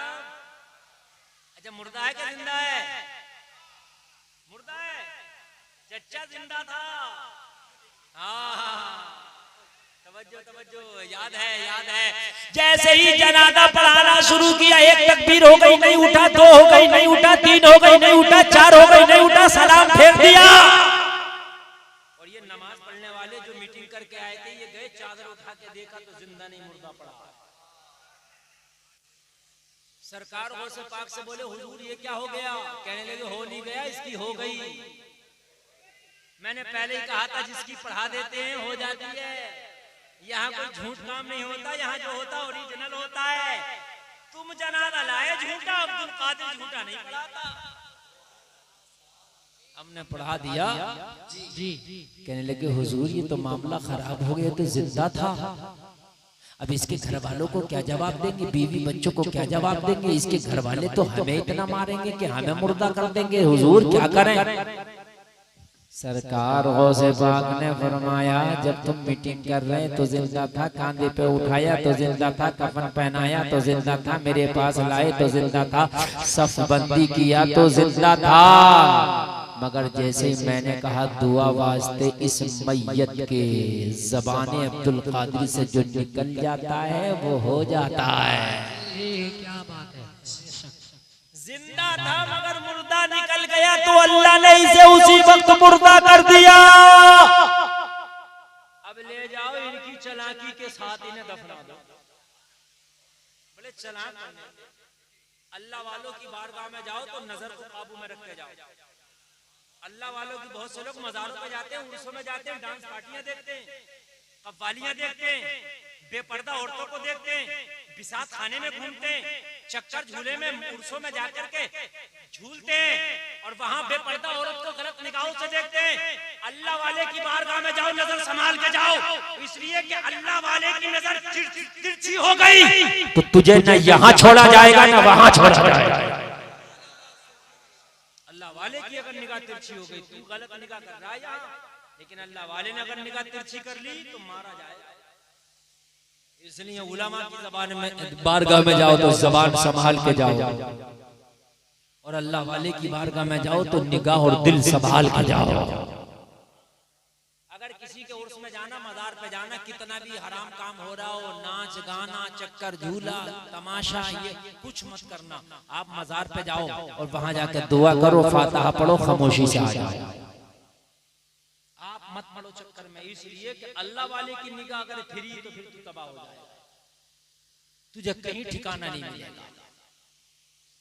अच्छा मुर्दा है क्या जिंदा है? मुर्दा है, चच्चा जिंदा था। हाँ तवज्जो तवज्जो, याद है। जैसे ही जनाजा पढ़ाना शुरू किया, एक तकबीर हो गई नहीं उठा, 2 हो गई नहीं उठा, 3 हो गई नहीं उठा, 4 हो गई नहीं उठा, सलाम फेर दिया। और ये नमाज पढ़ने वाले जो मीटिंग करके आए थे, ये गए चादर उठा के देखा तो जिंदा नहीं मुर्दा पड़ा। सरकार गौसे पाक से बोले हुजूर ये क्या हो गया? कहने लगे हो नहीं गया, इसकी हो गई। मैंने पहले ही कहा था जिसकी पढ़ा देते हैं हो जाती है। यहाँ कोई झूठ काम नहीं होता, यहाँ जो होता ओरिजिनल होता है। तुम जनाजा लाए झूठा, अब्दुल कादिर झूठा नहीं पढ़ाता। हमने पढ़ा दिया जी। कहने लगे हुजूर ये तो मामला खराब हो गया, तो जिंदा था। अब इसके घर वालों को क्या जवाब देंगे, बीवी बच्चों को क्या जवाब देंगे? इसके घर वाले तो हमें इतना मारेंगे कि हमें मुर्दा कर देंगे। हुजूर क्या करें? सरकार गौसे पाक ने फरमाया, जब तुम मीटिंग कर रहे तो जिंदा था, कांधे पे उठाया तो जिंदा था, कफन पहनाया तो जिंदा था, मेरे पास लाए तो जिंदा था, सफ बंदी किया तो जिंदा था। मगर जैसे ही मैंने कहा दुआ वास्ते इस मैयत के ज़बाने अब्दुल कादिर से जो निकल जाता है वो हो जाता है। क्या बात है। जिंदा था मगर मुर्दा निकल गया तो अल्लाह ने इसे उसी वक्त मुर्दा कर दिया। अब ले जाओ इनकी चालाकी के साथ इन्हें दफना दो। बोले चालाक अल्लाह वालों की बारगाह में जाओ तो नजर को काबू में रखते जाओ। अल्लाह वालों की बहुत से लोग मज़ारों पे जाते हैं, उर्सों में जाते हैं, डांस पार्टियां देखते हैं, कव्वालियां देखते हैं, बेपर्दा औरतों को देखते हैं, बिसात खाने में घूमते हैं, चक्कर झूले में उर्सों में जाकर के झूलते हैं और वहां बेपर्दा औरत को गलत निगाहों से देखते हैं। अल्लाह वाले की बारगाह में जाओ, नजर संभाल के जाओ, इसलिए कि अल्लाह वाले की नजर तिरछी हो गई तो तुझे न यहाँ छोड़ा जाएगा न वहां छोड़ा जाएगा। अल्लाह वाले की अगर निगाह तिरछी हो गई, तू गलत निगाह कर रहा है यहाँ, लेकिन अल्लाह वाले ने अगर निगाह तिरछी कर ली तो मारा जाएगा। इसलिए उलमा की ज़बान में बारगाह में जाओ तो ज़बान संभाल के जाओ, और अल्लाह वाले की बारगाह में जाओ तो निगाह और दिल संभाल के जाओ। अगर किसी के उर्स में जाना, मज़ार पे जाना, कितना भी हराम काम हो रहा हो, नाच गाना, चक्कर झूला, तमाशा, ये कुछ मत करना। आप मज़ार पे जाओ और वहां जाकर दुआ करो, फातिहा पढ़ो, खामोशी से आ जाओ। आप मत पढ़ो चक्कर में, इसलिए कि अल्लाह वाले की निगाह अगर फिरी तो फिर तू तबाह हो जाएगा, तुझे कहीं ठिकाना नहीं मिलेगा।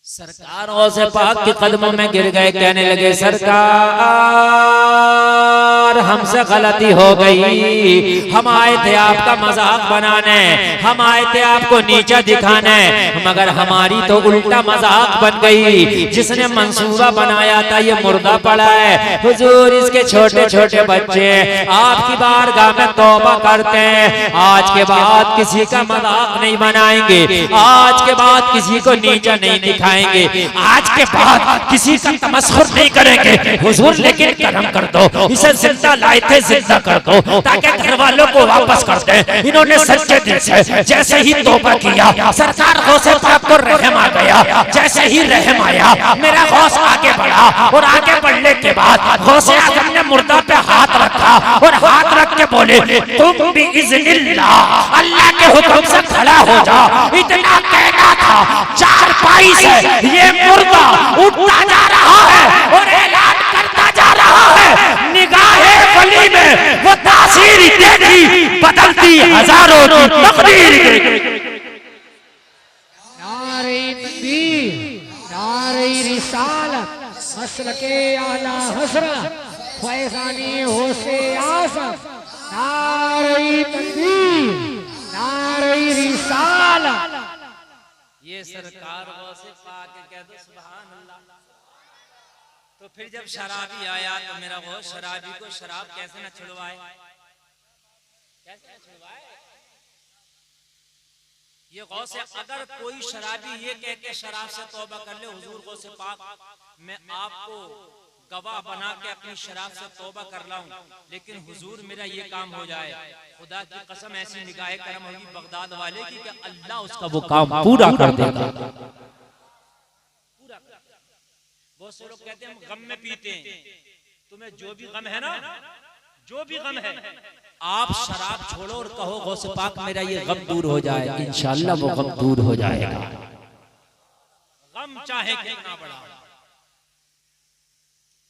सरकार गौसे पाक के कदमों में गिर गए, कहने लगे सरकार हमसे गलती हो गई, हम आए थे आपका मजाक बनाने, हम आए थे आपको नीचा दिखाने, मगर हमारी तो उल्टा मजाक बन गई। जिसने मंसूबा बनाया था ये मुर्दा पड़ा है। हुजूर इसके छोटे छोटे बच्चे आपकी बारगाह में तौबा करते हैं, आज के बाद किसी का मजाक नहीं बनाएंगे, आज के बाद किसी को नीचा नहीं दिखाएंगे, आज के बाद किसी का तमस्खुर नहीं करेंगे। हुजूर लेकिन करम कर दो, इसे जिंदा लाए थे जिंदा कर दो ताकि घर वालों को वापस कर दे। इन्होंने सच्चे दिल से जैसे ही तौबा किया, सरकार गौसे पाक को रहम आ गया। जैसे ही रहम आया, मेरा गौस आगे बढ़ा और आगे बढ़ने के बाद गौसे आजम ने मुर्दा पे हाथ रखा और हाथ रख के बोले तुम भी इज़्निल्लाह, अल्लाह के हुक्म से खड़ा हो जा। इतना कहना था, चार पाई से ये मुर्दा उठता जा रहा है और ऐलान करता जा रहा है, निगाहे वली में वो तासीर देगी, बदलती हजारों की तकदीर। नारे तकबीर, नारे रिसालत, मसलके आला हज़रत फैज़ाने होसे आज़म। नारे तकबीर, नारे रिसालत। ये सरकार गौसे पाक कह दो सुभान अल्लाह। तो फिर जब शराबी आया तो मेरा गौस शराबी को शराब कैसे न छुड़वाए, कैसे न छुड़वाए। ये गौसे अगर कोई शराबी ये कह के शराब से तौबा कर ले, हुजूर गौसे पाक मैं आपको गवाह बना के अपनी शराब से तौबा कर लाऊं, लेकिन हुजूर मेरा ये काम हो जाए, खुदा की कसम ऐसी निगाहे करम होगी बगदाद वाले की कि अल्लाह उसका वो काम पूरा कर देगा। बहुत से लोग कहते हैं हम गम में पीते हैं, तुम्हें जो भी गम है ना, जो भी गम है, आप शराब छोड़ो और कहो गौसे पाक मेरा ये गम दूर हो जाए, इंशाअल्लाह वो गम दूर हो जाएगा। गम चाहे कितना बड़ा।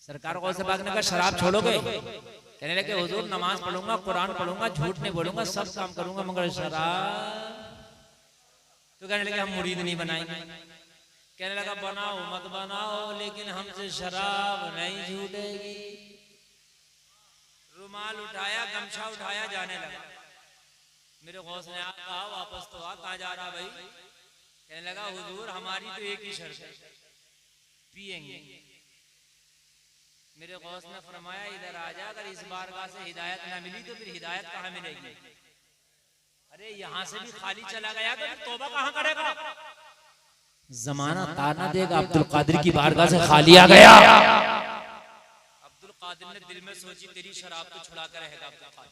सरकार गौसे पाक ने कहा शराब छोड़ोगे? कहने लगे हुजूर नमाज पढ़ूंगा, कुरान पढ़ूंगा, झूठ नहीं बोलूंगा, सब काम करूंगा, मगर शराब। तो कहने लगे हम मुरीद नहीं बनाएंगे। कहने लगा बनाओ मत बनाओ, लेकिन हमसे शराब नहीं छूटेगी। रुमाल उठाया, गमछा उठाया, जाने लगा। मेरे गौस ने कहा वापस तो आ, कहाँ जा रहा भाई? कहने लगा हुजूर हमारी तो एक ही शर्त है, पिएंगे। मेरे गौस ने फरमाया इधर आ जा, अगर इस बारगाह से हिदायत ना मिली तो फिर हिदायत कहाँ मिलेगी? अरे यहाँ से भी खाली चला गया तो तौबा कहाँ करेगा? जमाना ताना देगा, अब्दुल कादिर की बारगाह से खाली आ गया। अब्दुल कादिर ने दिल में सोची तेरी शराब तो छुड़ा कर रहेगा अब्दुल कादिर,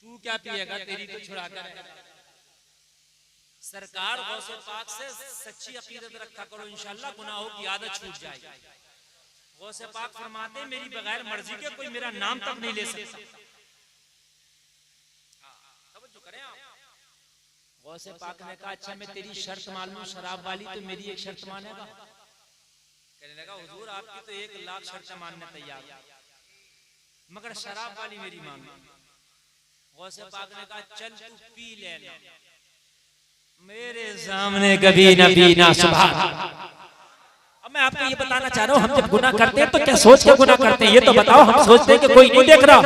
तू क्या पिएगा, तेरी तो छुड़ा कर रहेगा। सरकार गौसे पाक से सच्ची अकीदत रखा करो, इंशाअल्लाह गुनाहों की आदत छूट जाएगी। गौसे पाक फरमाते मेरी बगैर मर्जी के कोई मेरा नाम तक नहीं ले सकता। समझो करें आप। गौसे पाक ने कहा अच्छा मैं तेरी शर्त मान लूं शराब वाली, तो मेरी एक शर्त मानेगा? कहने लगा हुजूर आपकी तो 1 लाख शर्त मानने तैयार, मगर शराब वाली मेरी मान लो। गौसे पाक ने कहा चल तू पी लेना, मेरे सामने कभी न पीना। सुभान। अब मैं आपको ये बताना चाह रहा हूँ, हम जब गुनाह करते हैं तो क्या सोच के गुनाह करते हैं, ये तो बताओ। हम सोचते हैं कि कोई नहीं देख रहा।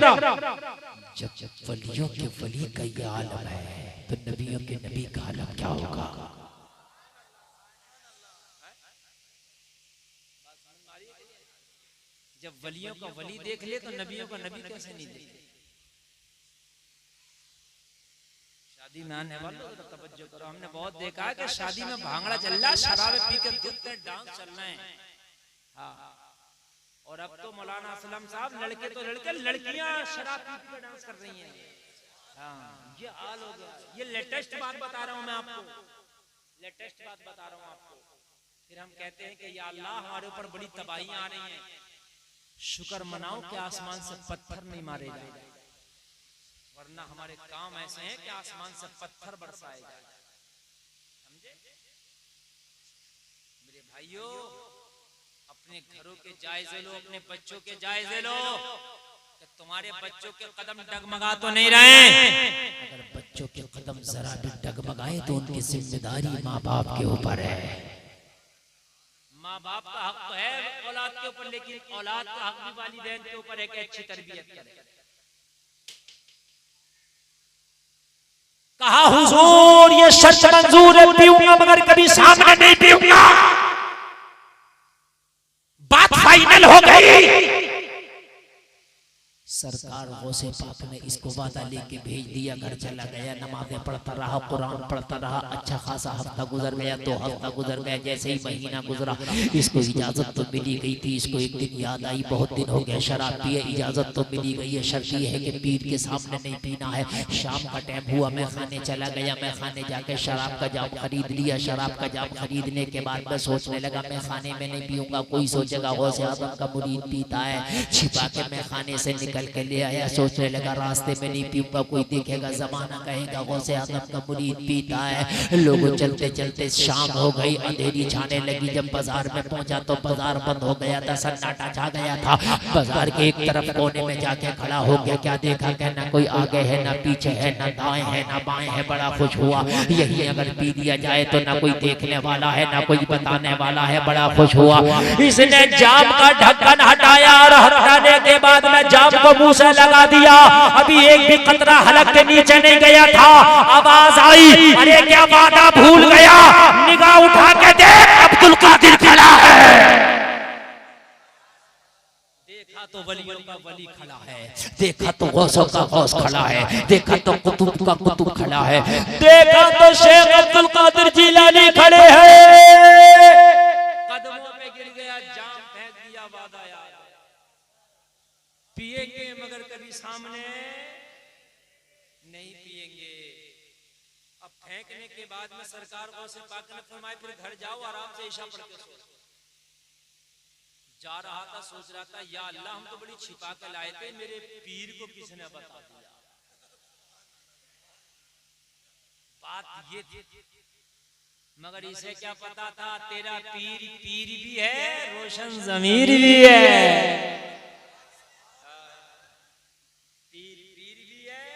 जब वलियों के वली का ये आलम है तो नबियों के नबी का आलम क्या होगा? जब वलियों का वली देख ले तो नबियों का नबी कैसे नहीं देखे? शादी में आने वालों तो तवज्जो करो, हमने बहुत देखा है कि शादी में भांगड़ा चल रहा है, शराब पी के दूसरे डांस चल रहे हैं। हाँ, और अब तो मौलाना असलम साहब लड़के तो लड़के, लड़कियां शराब पी के डांस कर रही हैं। हाँ, ये हाल हो गया। ये लेटेस्ट बात बता रहा हूँ मैं आपको, लेटेस्ट बात बता रहा हूँ आपको। फिर हम कहते हैं कि या अल्लाह हमारे ऊपर बड़ी तबाहियां आ रही हैं, शुक्र मनाओ कि आसमान से पत्थर नहीं मारे जाए, वरना हमारे काम ऐसे हैं कि आसमान से पत्थर बरसाए जाए। समझे मेरे भाइयों? अपने घरों के जायजे लो, अपने बच्चों के जायजे लो कि तुम्हारे बच्चों के कदम डगमगा तो नहीं रहे। अगर बच्चों के कदम जरा भी डगमगाए तो उनकी जिम्मेदारी माँ बाप के ऊपर है। माँ बाप का हक तो है औलाद के ऊपर, लेकिन औलाद का हक भी वालिदैन के ऊपर है कि अच्छी तरबियत करे। कहा हुजूर ये शर्त मंजूर है, पीऊंगा मगर कभी सामने नहीं पीऊंगा। बात फाइनल हो गई। सरकार गौसे पाक ने इसको वादा लेके भेज दिया, घर चला गया, नमाज़ें पढ़ता रहा, कुरान पढ़ता रहा। अच्छा खासा हफ्ता गुजर गया, 2 हफ्ता गुजर गया। जैसे ही महीना गुजरा इसको इजाजत तो मिली गई थी। इसको एक दिन याद आई बहुत दिन हो गया शराब पिए, इजाजत तो मिली गई है, शर्त ये है कि पीर के सामने नहीं पीना है। शाम का टाइम हुआ, मैं खाने चला गया, मैं खाने जाके शराब का जाम खरीद लिया। शराब का जाम खरीदने के बाद मैं सोचने लगा मैं खाने में नहीं पीऊंगा, कोई सोचेगा गौसे आज़म का मुरीद पीता है। छिपा के मैं खाने से निकल के ले आया, सोचने लगा रास्ते में नहीं पीऊंगा, कोई देखेगा जमाना कहेगा गौसे आज़म का मुरीद पीता है। लोगों चलते चलते शाम हो गई, अंधेरी छाने लगी। जब बाजार में पहुंचा तो बाजार बंद हो गया था, सन्नाटा छा गया था। बाजार के एक तरफ कोने में जाके खड़ा हो गया, क्या देखा कि ना कोई आगे है, ना पीछे है, ना दाएं है, ना बाएं है। बड़ा खुश हुआ, यही अगर पी लिया जाए तो ना कोई देखने वाला है, ना कोई बताने वाला है। बड़ा खुश हुआ, इसने जाम का ढक्कन हटाया और हटाने के बाद में जाम को मुंह से लगा दिया। अभी एक भी कतरा हलक के नीचे नहीं गया था। आवाज आई, अरे क्या वादा भूल गया? निगाह उठा के देख, अब्दुल कादिर खड़ा है। देखा तो वलियों का वली खड़ा है, देखा तो गौसों का गौस खड़ा है, देखा तो कुतुब का कुतुब खड़ा है, देखा तो शेख अब्दुल कादिर जिलानी खड़े हैं। कदमों पे गिर गया, जाम फेंक दिया, वादा याद पिएंगे मगर कभी सामने नहीं पिएंगे। अब फेंकने के बाद में सरकार गौसे पाक ने फरमाया फिर घर जाओ आराम से ईशा पढ़ के सो। जा रहा था, सोच रहा था या अल्लाह हम तो बड़ी छिपा के लाए थे, मेरे पीर को किसने बता दिया। बात ये थी, मगर इसे क्या पता था तेरा पीर पीर भी है, रोशन ज़मीर भी है। पीर पीर भी है,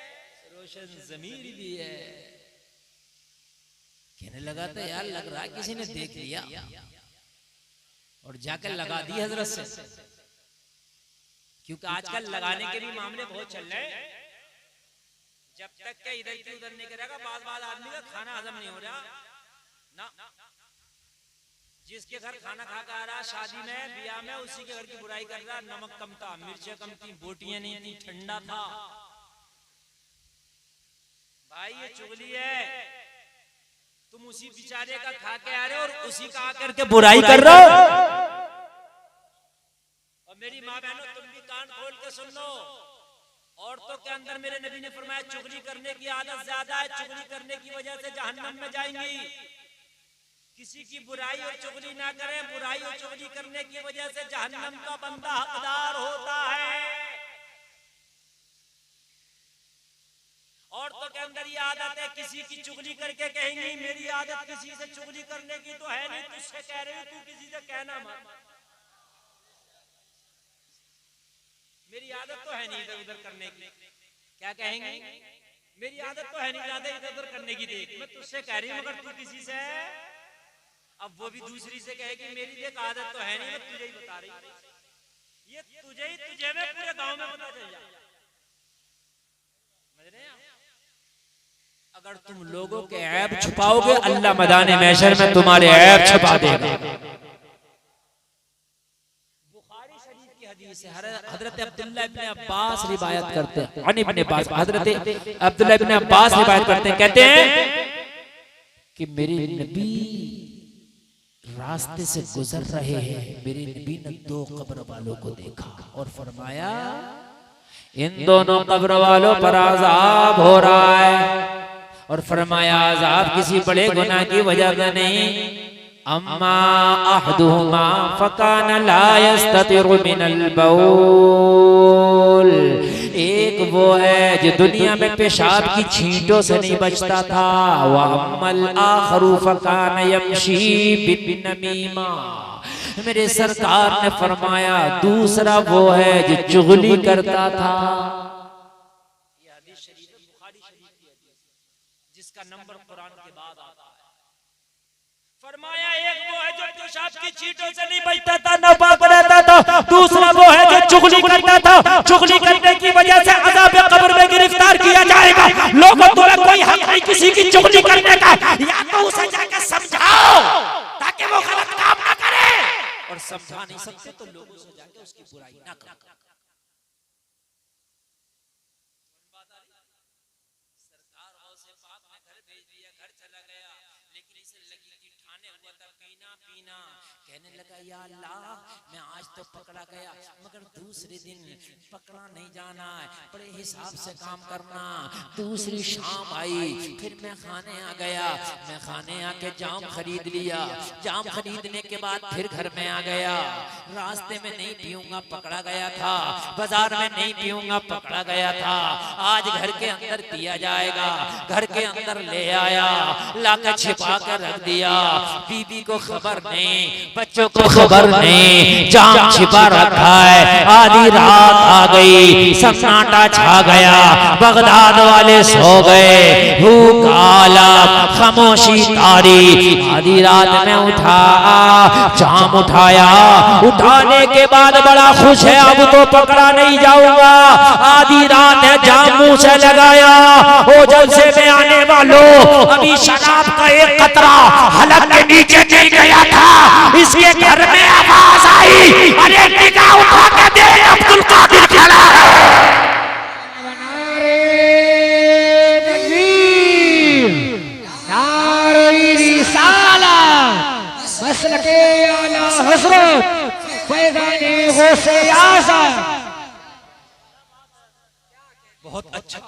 रोशन ज़मीर भी है। कहने लगा था यार लग रहा है किसी ने देख लिया और जाकर लगा दी हजरत से। क्योंकि आजकल लगाने के भी मामले बहुत चल रहे हैं। जब तक क्या इधर की उधर नहीं करेगा, बाल आदमी का खाना हजम नहीं हो रहा ना। जिसके घर खाना खा कर आ रहा शादी में ब्याह में, उसी के घर की बुराई कर रहा। नमक कम था, मिर्चें कम थी, बोटियां नहीं थी, ठंडा था। भाई ये चुगली है, तुम उसी बेचारे का खा के आ रहे हो और उसी का आकर के बुराई कर रहे हो। और मेरी माँ बहनों तुम भी कान खोल के सुन लो, औरतों के अंदर मेरे नबी ने फरमाया चुगली करने की आदत ज्यादा है, चुगली करने की वजह से जहन्नम में जाएंगी। किसी की बुराई और चुगली ना करें, बुराई और चुगली करने की वजह से जहन्नम का बंदा हकदार होता है। औरतों के अंदर ये आदत है, किसी की चुगली करके कहेंगी मेरी आदत किसी से चुगली करने की तो है नहीं, तुझसे कह रही हूं तू किसी से कहना मत, मेरी आदत तो है नहीं इधर उधर करने की। क्या कहेंगी? मेरी आदत तो है नहीं ज्यादा इधर उधर करने की, देख मैं तुझसे कह रही हूं मगर तू किसी से। अब वो भी दूसरी से कहेगी मेरी देख आदत तो है नहीं, मैं तुझे ही बता रही हूं, ये तुझे ही तुझे में पूरे गांव में पता चल जाए। समझ रहे हैं? अगर तुम लोगों के ऐब छुपाओगे अल्लाह मैदान महशर में तुम्हारे ऐब छुपा देगा। बुखारी शरीफ की हदीस है, हजरत अब्दुल्लाह इब्न अब्बास रिवायत करते हैं, इब्न अब्बास हजरत अब्दुल्लाह इब्न अब्बास रिवायत करते हैं, कहते हैं कि मेरे नबी रास्ते से गुजर रहे हैं, मेरे नबी ने दो कब्र वालों को देखा और फरमाया इन दोनों कब्र वालों पर अज़ाब हो रहा है। और फरमाया अज़ाब किसी बड़े गुनाह की वजह से नहीं, अम्मा अहदुहुमा फकान ला यस्ततिरु मिनल बौल, एक वो है जो दुनिया में पेशाब की छींटों से नहीं बचता था, व अम्मल आखरु फकान यमशी बिन्नमीमा, मेरे सरकार ने फरमाया दूसरा वो है जो चुगली करता था। ये हदीस शरीफ है, बुखारी शरीफ की हदीस, जिसका नंबर कुरान के बाद आता है। फरमाया एक वो है जो पेशाब की छींटों से नहीं बचता था, नापाक रहता था, दूसरा वो है जो चुगली करता था। चुगली करने की वजह से अज़ाब कब्र में गिरफ्तार किया जाएगा। लोगों तुम्हें कोई हक नहीं किसी की चुगली करने का, या तो उसे जाकर समझाओ ताकि वो गलत काम ना करे, और समझा नहीं सकते तो लोगों से जाके उसकी बुराई ना करो। सरकार से पाक में घर भेज दिया, घर चला गया, लेकिन इसे लगी कि ठाने हुआ था पीना पीना, कहने लगा या अल्लाह मैं आज तो पकड़ा गया मगर दूसरे दिन पकड़ा नहीं जाना है, बड़े हिसाब से काम करना। दूसरी शाम आई, फिर मैं खाने आ गया, मैं खाने आके जाम खरीद लिया, जाम खरीदने के बाद फिर घर में आ गया, रास्ते में नहीं पीऊंगा पकड़ा गया था, बाजार में नहीं पीऊंगा पकड़ा गया था, आज घर के अंदर पिया जाएगा। घर के अंदर ले आया, लाकर छिपा कर रख दिया, बीबी को खबर नहीं, बच्चों को खबर नहीं, जाम छिपा रखा है। आधी रात आ गई, सन्नाटा छा गया, बगदाद वाले सो गए, भूख आलम खामोशी तारी। आधी रात में उठा, जाम उठाया, उठाने के बाद बड़ा खुश है अब तो पकड़ा नहीं जाऊंगा। आधी रात है, जाम मुंह से लगाया, ओ जलसे में आने वालों अभी शराब का एक कतरा हलक के नीचे नहीं गया था, इसके घर में आवाज आई, अरे निगाह उठा के देख अब्दुल कादिर खड़ा है। मसलके आला हज़रत फैज़ाने गौसे आज़म। बहुत अच्छा,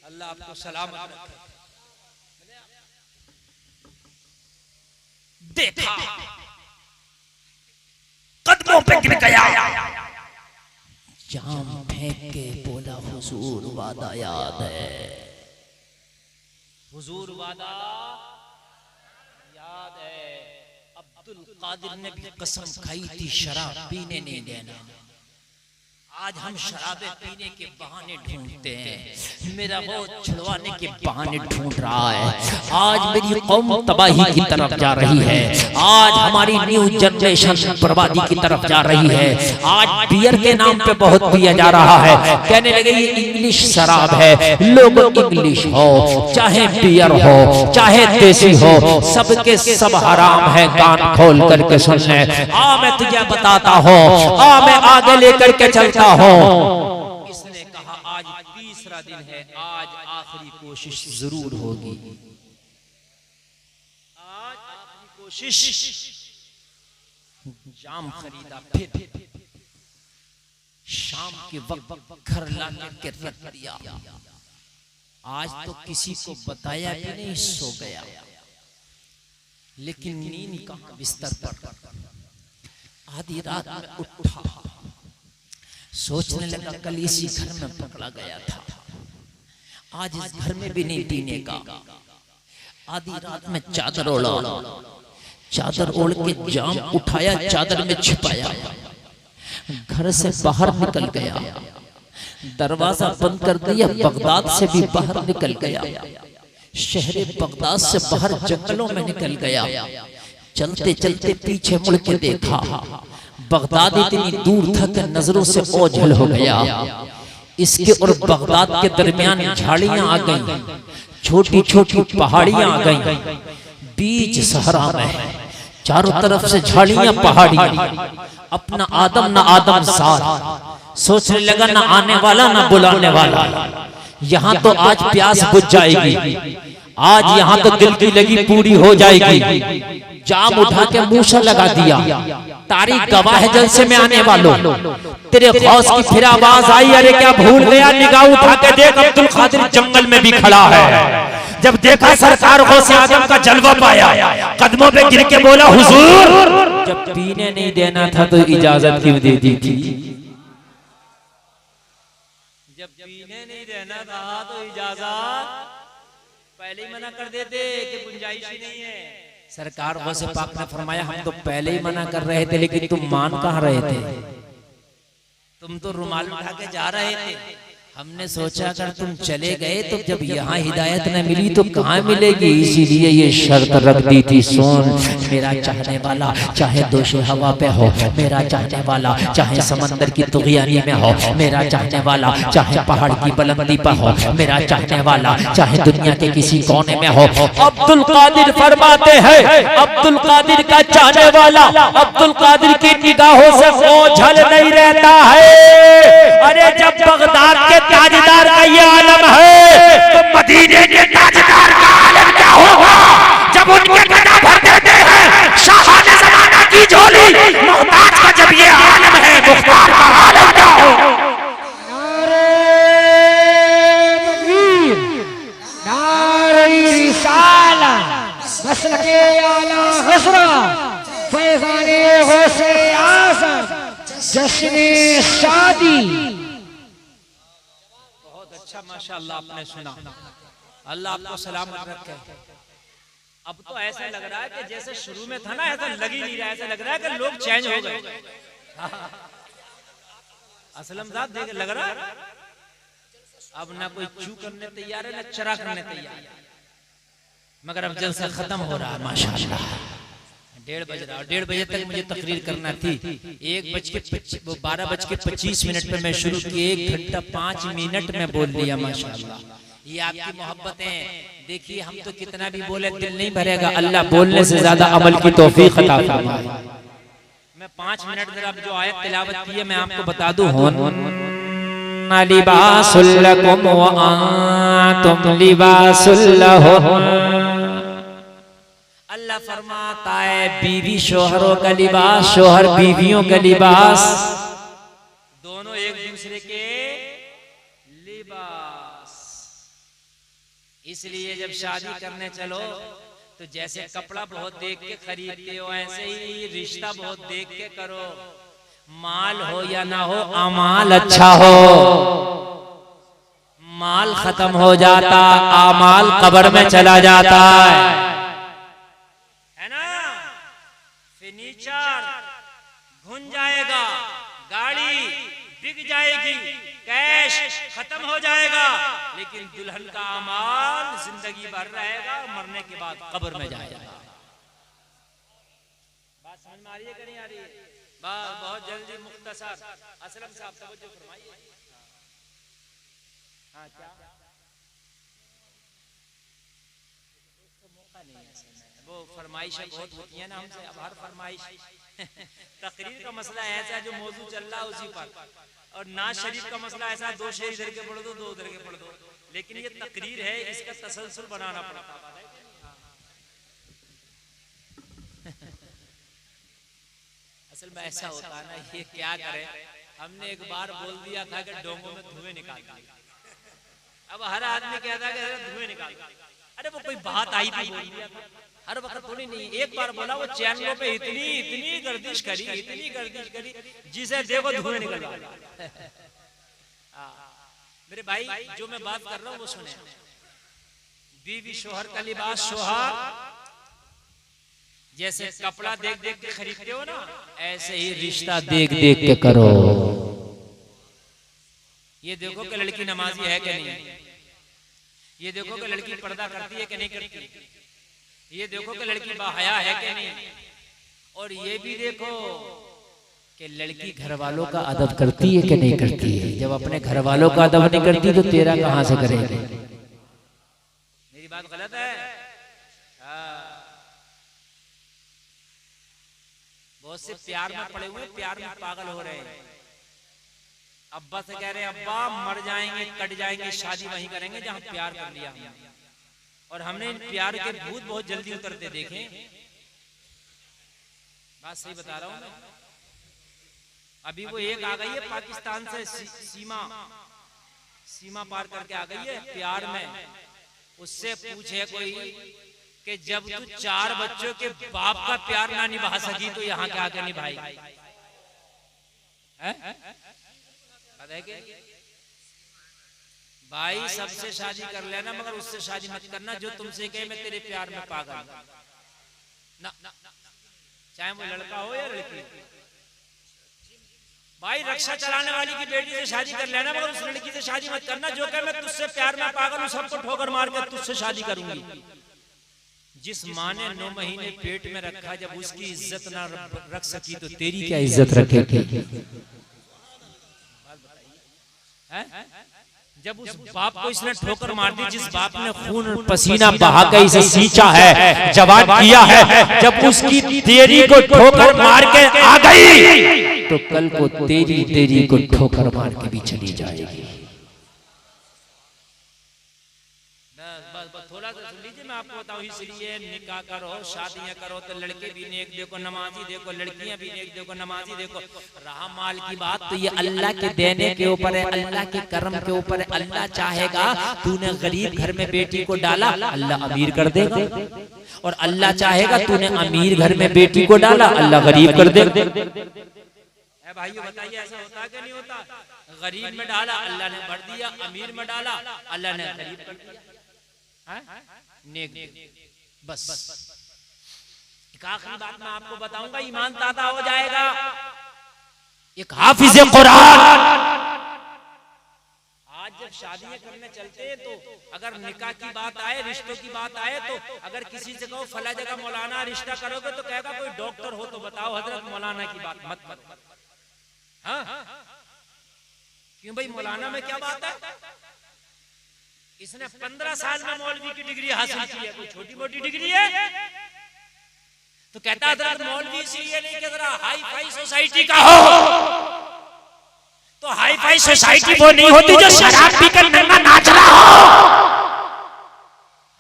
अल्लाह आपको सलामत रखे। देखा कदमों पे गिर गया, जाम फेंक के बोला हुजूर वादा याद है, हुजूर वादा याद है। अब्दुल कादिर ने भी कसम खाई थी शराब पीने नहीं देना। आज हम शराबे पीने के बहाने ढूंढते हैं, मेरा वो छुड़वाने के बहाने ढूंढ रहा है। आज मेरी कौम तबाही की तरफ जा रही है, आज हमारी न्यू जनरेशन बर्बादी की तरफ जा रही है। आज बियर के नाम पे बहुत पिया जा रहा है, कहने लगे ये इंग्लिश शराब है, लोग इंग्लिश हो चाहे बियर हो चाहे देसी हो, सबके सब हराम है। कान खोल करके सुन ले, आ मैं तुझे बताता हूँ, आ मैं आगे लेकर के चलता हूँ। इसने कहा आज तीसरा दिन है, आज आखिरी कोशिश जरूर होगी। आज आखिरी कोशिश, जाम खरीदा, फिर शाम के वक्त घर लाके रख दिया। आज तो किसी को बताया भी नहीं, सो गया। लेकिन नींद कहाँ, बिस्तर पर। आधी रात में उठा, सोचने लगा कल इसी घर में पकड़ा गया था, आज इस घर में भी नहीं पीने का। आधी रात में चादर ओढ़ा, चादर ओढ़ के जाम उठाया, चादर में छिपाया, घर से बाहर निकल गया, दरवाजा बंद कर दिया, बगदाद से भी बाहर निकल गया, शहर बगदाद से बाहर जंगलों में निकल गया। चलते चलते पीछे मुड़ के देखा, बगदाद इतनी दूर था कि नजरों से ओझल हो गया। इसके और बगदाद के दरमियान झाड़ियां आ गईं, छोटी छोटी पहाड़ियां आ गईं, बीच सहरा में चारों तरफ से झाड़ियां, पहाड़ियां। अपना आदम ना आदम साथ, सोचने लगा ना आने वाला ना बुलाने वाला, यहाँ तो आज प्यास बुझ जाएगी, आज यहाँ तो दिल की लगी पूरी हो जाएगी। जाम उठा के मुंह से लगा दिया, तारीख गवाह है जलसे में आने वालों, तेरे गौस की फिर आवाज आई, अरे क्या भूल गया, निगाह उठा के देख, अब्दुल कादिर जंगल में भी खड़ा है। जब देखा सरकार गौसे आजम का जलवा पाया, कदमों पे गिर के बोला, हुजूर जब पीने नहीं देना था तो इजाजत क्यों दे दी थी? जब पीने नहीं देना था तो इजाजत पहले ही मना कर देते कि गुंजाइश ही नहीं है। सरकार गौसे पाक ने फरमाया, हम तो पहले ही मना कर रहे थे, लेकिन तुम मान कहाँ रहे थे? तुम तो रुमाल उठा के जा रहे थे। हमने सोचा अगर तुम चले गए तो जब यहाँ हिदायत न मिली तो कहाँ मिलेगी, इसीलिए ये शर्त रख दी थी, सुन मेरा चाहने वाला चाहे दोषे हवा पे हो, मेरा चाहने वाला चाहे समंदर की तुगयानी में हो, मेरा चाहने वाला चाहे पहाड़ की बुलंदी पर हो, मेरा चाहने वाला चाहे दुनिया के किसी कोने में हो। अब्दुल कादिर फरमाते हैं, अब्दुल कादिर का चाहने वाला अब्दुल कादिर की निगाहों से ओझल नहीं रहता है। अरे जब बगदाद के ताजदार का ये आलम है तो मदीने के ताजदार का आलम क्या होगा? जब उनके गदा भर देते हैं शाहाने ज़माना की झोली, मोहताज का जब ये आलम है, मुख्तार का आलम क्या होगा? नारे तकबीर, नारे रिसाला, मसलके आला हज़रत, फैज़ाने गौसे आज़म, जश्ने शादी। अच्छा माशाअल्लाह आपने सुना, अल्लाह आपको सलामत रखे। अब तो ऐसा लग रहा है कि जैसे शुरू में था ना, ऐसा लग ही नहीं रहा, ऐसा लग रहा है कि लोग चेंज हो गए। असलम साहब देख लग रहा है अब ना कोई चू करने तैयार है ना चरा करने तैयार है, मगर अब जलसा खत्म हो रहा है माशाअल्लाह। 1:30 बज रहा, 1:30 बजे तक मुझे तकरीर करना थी, 12:25 पे मैं शुरू की, 1 घंटा 5 मिनट में बोल लिया माशाअल्लाह। ये आपकी मोहब्बतें देखिए, हम तो कितना भी बोले दिल नहीं भरेगा, अल्लाह बोलने से ज्यादा अमल की तौफीक अता फरमाए। मैं 5 मिनट जरा जो आयत तिलावत की है मैं आपको बता दूं, हुन्ना लिबासुल लकुम व अंतुम लिबासुल लहुम। अल्लाह फरमाता है बीवी शोहरों का लिबास, शोहर बीवियों का लिबास, दोनों एक दूसरे के लिबास। इसलिए जब शादी करने चलो तो जैसे कपड़ा बहुत देख के खरीदते हो, ऐसे ही रिश्ता बहुत देख के करो। माल हो या ना हो, अमाल अच्छा हो। माल खत्म हो जाता, अमाल कब्र में चला जाता है ना। फर्नीचर घुन जाएगा, गाड़ी बिक जाएगी, कैश खत्म हो जाएगा, लेकिन दुल्हन का अमाल जिंदगी भर रहेगा, मरने के बाद कब्र में जाएगा। बात समझ में आ रही है कि नहीं आ रही है? बहुत जल्दी मुख्तसर असलम साहब तवज्जो फरमाइए। हाँ क्या मौका नहीं है, वो फरमाइशें बहुत होती है ना हमसे, अब हर फरमाइश तकरीर का मसला ऐसा जो मौजू चल रहा है उसी पर, और नाज शरीफ का मसला ऐसा 2 शेर इधर के पढ़ दो, 2 उधर के पढ़ दो, लेकिन ये तकरीर है, इसका तसलसल बनाना पड़ता है। असल में ऐसा होता है ना, ये क्या करे, हमने एक बार बोल दिया था कि डोंगों में धुएं निकाल, अब हर आदमी कहता है कि धुएं निकाल। अरे वो कोई बात आई थी, बोल दिया था, हर वक्त थोड़ी नहीं। एक बार बोला, वो चैनलों पे इतनी गर्दिश करी, जिसे देखो धुएं निकल रहा। मेरे भाई, जो मैं बात कर रहा हूँ वो सुने। बीवी शोहर का लिबास, शोहर जैसे कपड़ा देख देख के खरीदते हो ना, ऐसे ही रिश्ता देख देख के करो। ये देखो कि लड़की नमाजी है कि नहीं, ये देखो कि लड़की पर्दा करती है कि नहीं करती, ये देखो कि लड़की बाहया है कि नहीं, और ये भी देखो कि लड़की घर वालों का अदब करती है कि नहीं करती है। जब अपने घर वालों का अदब नहीं करती तो तेरा कहां से करेगी? मेरी बात गलत है? बहुत से प्यार में पड़े हुए, प्यार में पागल हो रहे हैं। अब्बा से कह रहे हैं, अब्बा मर जाएंगे, कट जाएंगे, शादी वहीं करेंगे जहां प्यार कर लिया। और हमने इन प्यार के भूत बहुत जल्दी उतरते देखे। बात सही बता रहा हूं मैं। अभी वो एक आ गई है पाकिस्तान से, सीमा पार करके आ गई है प्यार में। उससे पूछे कोई कि जब तू 4 बच्चों के बाप का प्यार ना निभा सकी तो यहाँ के आके निभाई भाई। सबसे शादी कर लेना, मगर उससे शादी मत करना जो तुमसे कहे मैं तेरे प्यार में पागल ना, चाहे वो लड़का हो या लड़की। भाई रक्षा चलाने वाली की बेटी से शादी कर लेना, मगर उस लड़की से शादी मत करना जो कहे मैं तुझसे प्यार में पागल हूं, सबको ठोकर मार कर तुझसे शादी करूंगी। जिस माँ ने 9 महीने पेट में रखा, जब उसकी इज्जत ना रख सकी तो तेरी क्या इज्जत रखेगी? जब उस बाप को इसने ठोकर मार दी, जिस बाप ने खून पसीना बहा के इसे सींचा है, जवान किया है, जब उसकी तेरी को ठोकर मार के आ गई तो कल को तेरी को ठोकर मार के भी चली जाएगी। थोड़ा सा सुन लीजिए, मैं आपको बताऊं। इसलिए निकाह करो, शादियां करो तो लड़के भी नेक देखो, नमाजी देखो, लड़कियां भी नेक देखो, नमाजी देखो। रहा माल की बात तो ये अल्लाह के देने के ऊपर है, अल्लाह के करम के ऊपर है। अल्लाह चाहेगा, तूने गरीब घर में बेटी को डाला, अल्लाह अमीर कर देगा। और अल्लाह चाहेगा, तूने अमीर घर में बेटी को डाला, अल्लाह गरीब कर देगा। भाई बताइए, ऐसा होता कि नहीं होता? गरीब में डाला अल्लाह ने बढ़ दिया, अमीर में डाला अल्लाह ने गरीब कर दिया। नेक बस। एक आखिरी बात मैं आपको बताऊंगा, ईमान ताज़ा हो जाएगा। एक हाफिज कुरान आज जब शादियां करने चलते हैं तो अगर निकाह की बात आए, रिश्तों की बात आए, तो अगर किसी से कहो फला जगह मौलाना रिश्ता करोगे तो कहेगा कोई डॉक्टर हो तो बताओ, हजरत मौलाना की बात मत मत। हाँ क्यों भाई, मौलाना में क्या बात है? इसने 15 साल में मौलवी की डिग्री हासिल की है, कोई छोटी मोटी डिग्री है? तो कहता हजरत मौलवी इसलिए नहीं कि जरा हाई फाई सोसाइटी का हो। तो हाई फाई सोसाइटी वो नहीं होती जो शराब पीकर नंगा नाच रहा हो।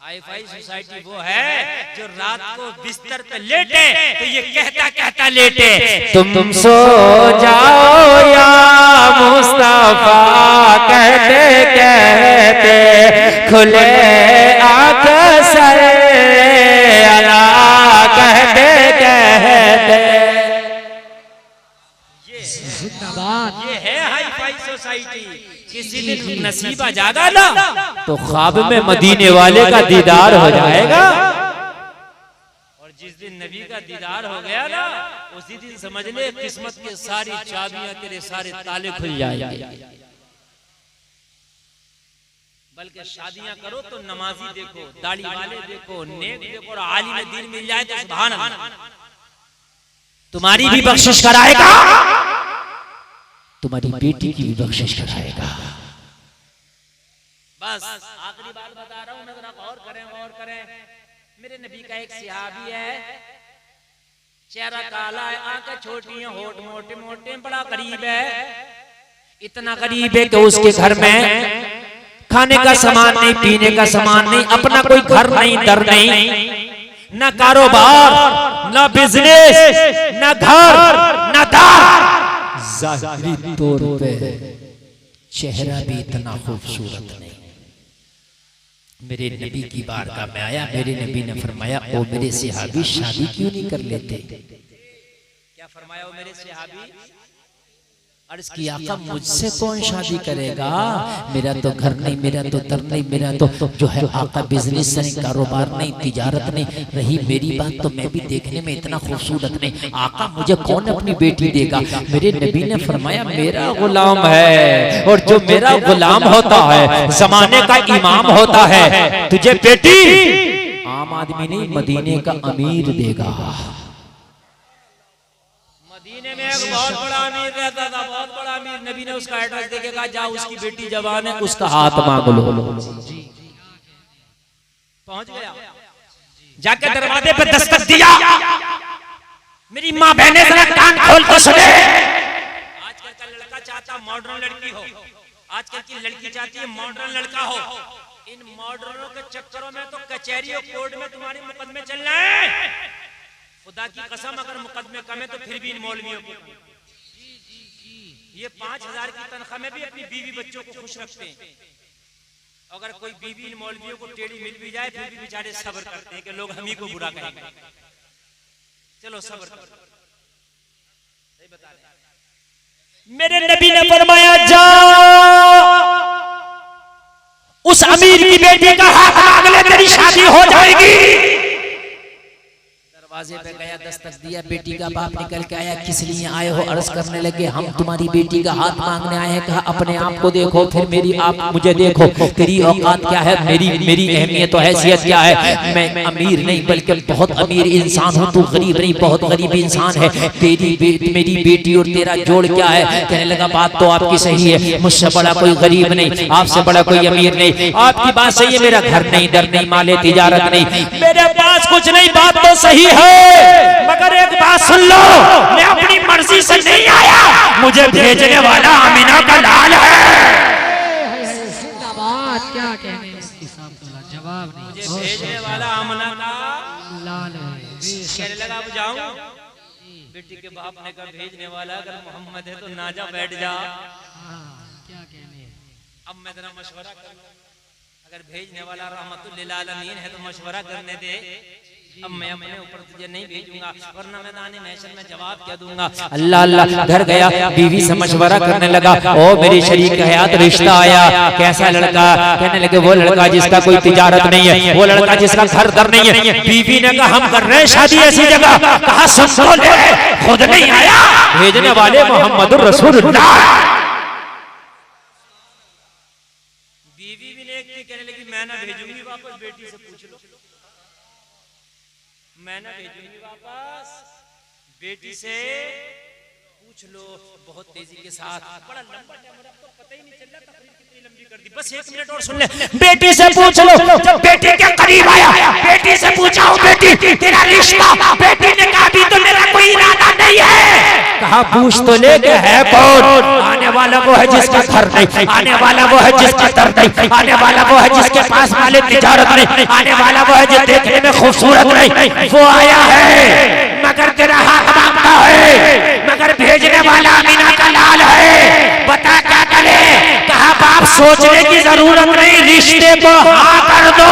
हाई फाई सोसाइटी वो है जो रात को बिस्तर पे लेटे तो ये कहता कहता लेटे, तुम सो जाओ या मुस्तफा, कहते कहते खुले आंख सर अला, कहते कहते। ये है हाई फाई सोसाइटी। किसी दिन नसीबा जागा ना तो ख्वाब में मदीने वाले का दीदार हो जाएगा, और जिस दिन नबी का दीदार हो गया ना उसी दिन समझ ले किस्मत की सारी चाबियां, तेरे सारे ताले खुल जाएंगे। बल्कि शादियां करो तो नमाजी देखो, दाढ़ी वाले देखो, नेक देखो, और आलिम दीन मिल जाए तो सुभान अल्लाह, तुम्हारी भी बख्शिश कराएगा, तुम्हारी बेटी की भी बख्शिश कराएगा। बस आखिरी बात बता रहा हूं, नजर गौर करें, गौर करें। मेरे नबी का एक सहाबी है, चेहरा काला है, आंखें छोटी हैं, होठ मोटे मोटे, बड़ा गरीब है। इतना गरीब है कि उसके घर में खाने का सामान नहीं, पीने का सामान नहीं, अपना कोई घर नहीं, दर नहीं, ना कारोबार, ना बिजनेस, ना घर, ना दार। जाहिरी तौर पे चेहरा भी इतना खूबसूरत नहीं। मेरे नबी की बारगाह में आया, मेरे नबी ने फरमाया, ओ मेरे सहाबी शादी क्यों नहीं कर लेते? क्या फरमाया ओ मेरे सहाबी? अर्ज की आका मुझसे कौन शादी करेगा? मेरा तो घर नहीं, मेरा तो दर नहीं, मेरा तो जो है आका बिजनेस नहीं, कारोबार नहीं, तिजारत नहीं। रही मेरी बात तो मैं भी देखने में इतना खूबसूरत नहीं, आका मुझे कौन अपनी बेटी देगा? मेरे नबी ने फरमाया मेरा गुलाम है, और जो मेरा गुलाम होता है जमाने का इमाम होता है, तुझे बेटी आम आदमी नहीं मदीने का अमीर देगा। मदीने में एक बहुत बड़ा अमीर रहता था, बहुत बड़ा अमीर। नबी ने उसका एड्रेस देके कहा जाओ, उसकी बेटी जवान है, उसका हाथ मांग लो। पहुंच गया, जाके दरवाजे पे दस्तक दिया। मेरी माँ बहने जरा कान खोल के सुने। आजकल का लड़का चाहता मॉडर्न लड़की हो, आजकल की लड़की चाहती है मॉडर्न लड़का हो। इन मॉडर्नों के चक्करों में तो कचहरी और कोर्ट में तुम्हारे मुकदमे चल रहे हैं। खुदा की कसम, अगर मुकदमे कम है तो फिर भी इन मौलवियों को, ये 5,000 की तनख्वाह में भी अपनी बीवी बच्चों को खुश रखते हैं। अगर कोई बीवी इन मौलवियों को टेढ़ी मिल भी जाए फिर भी बेचारे सब्र करते हैं कि लोग हम ही को बुरा करेंगे, चलो सब्र करो। सही बता रहे। मेरे नबी ने फरमाया जा उस अमीर की बेटी का हाथ मांग ले, तेरी शादी हो जाएगी। दरवाजे पे गया, दस्तक दिया, बेटी का बाप निकल के आया, किस लिए आए हो? अर्ज करने लगे हम तुम्हारी बेटी का हाथ मांगने आए हैं। कहा अपने आप को देखो, फिर मेरी आप मुझे देखो, तेरी औकात क्या है, मेरी अहमियत और हैसियत क्या है? मैं अमीर नहीं बल्कि बहुत अमीर इंसान हूँ, तू गरीब नहीं बहुत गरीब इंसान है। मेरी बेटी और तेरा जोड़ क्या है? कहने लगा बात तो आपकी सही है, मुझसे बड़ा कोई गरीब नहीं, आपसे बड़ा कोई अमीर नहीं, आपकी बात सही है, मेरा घर नहीं, दर नहीं, माले तिजारत नहीं, मेरे पास कुछ नहीं, बात तो सही है, मगर एक बात सुन लो, मैं अपनी मर्जी से नहीं आया, मुझे भेजने वाला आमिना का लाल है। जिंदाबाद। क्या कहने जवाब नहीं। मुझे भेजने वाला आमिना का लाल है। कहने लगा अब जाऊं? बेटी के बाप ने कहा भेजने वाला अगर मोहम्मद है तो ना जा, बैठ जा। क्या कहने। अब मैं तेरा मशवरा कर लूं, अगर भेजने वाला रहमतुल आलमीन है तो मशवरा करने दे। अब मैं अपने ऊपर तुझे नहीं भेजूंगा, वरना मैदान महशर में जवाब क्या दूंगा। अल्लाह अल्लाह, घर गया, बीवी से मशवरा करने लगा, ओ मेरी शरीक हयात रिश्ता आया, कैसा लड़का? कहने लगे वो लड़का जिसका कोई तिजारत नहीं है, वो लड़का जिसका घर दर नहीं है। बीवी ने कहा हम कर रहे हैं शादी ऐसी जगह। कहा सुन ले, खुद नहीं आया, भेजने वाले मोहम्मद रसूलुल्लाह। बीवी भी ने कहने लगी मैं ना भेजूंगी वापस, बेटी से पूछ लो, मैं ना भेजूंगी वापस, बेटी से पूछ लो। बहुत तेजी के साथ, बड़ा लंबा टाइम हो रहा है, आपको पता ही नहीं चल रहा तकरीर कितनी लंबी कर दी। बस 1 मिनट और सुन ले। बेटी से पूछ लो। जब बेटी के करीब आया, बेटी से पूछा बेटी तेरा रिश्ता? बेटी ने कहा अभी तो मेरा कोई इरादा नहीं है। कहा पूछ तो ले के है कौन? आने वाला वो है जिसका घर नहीं, आने वाला वो है जिसका दर नहीं, आने वाला वो है जिसके पास माले तिजारत नहीं, आने वाला वो है जो देखने में खूबसूरत नहीं। वो आया है मगर तेरा हाथ मांगता है, मगर भेजने वाला अमीना का लाल है, बता क्या करे? कहा बाप सोचने की जरूरत नहीं, रिश्ते को हाँ कर दो।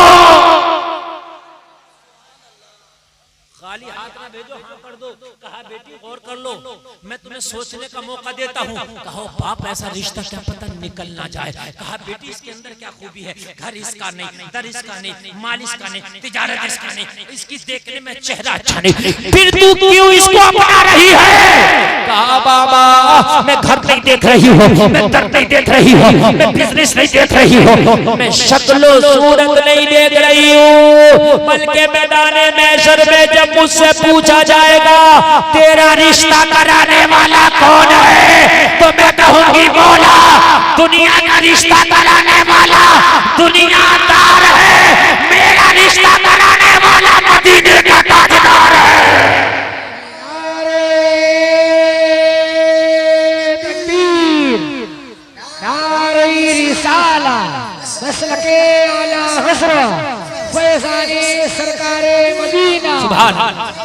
खाली हाथ ना भेजो, हाँ कर दो। कहा बेटी गौर कर लो, मैं तुम्हें सोचने का मौका देता हूँ। कहो बाप ऐसा रिश्ता क्या पता निकल ना जाए। कहा बेटी इसके अंदर क्या खूबी है? घर इसका नहीं, दर इसका नहीं, माल इसका नहीं, तिजारत इसका नहीं, इसकी देखने में चेहरा अच्छा नहीं, फिर तू क्यों इसको अपना रही है? कहा बाबा मैं घर नहीं देख रही हूँ, मैं दर नहीं देख रही हूँ, मैं बिजनेस नहीं देख रही हूँ, मैं शक्लो सूरत नहीं देख रही हूँ, बल्कि मैदान महशर में जब मुझसे पूछा जाएगा तेरा रिश्ता कराने वाला कौन है, तो मैं कहूंगी मौला। दुनिया का रिश्ता कराने वाला दुनियादार है, मेरा रिश्ता कराने वाला मदीने का ताजदार है।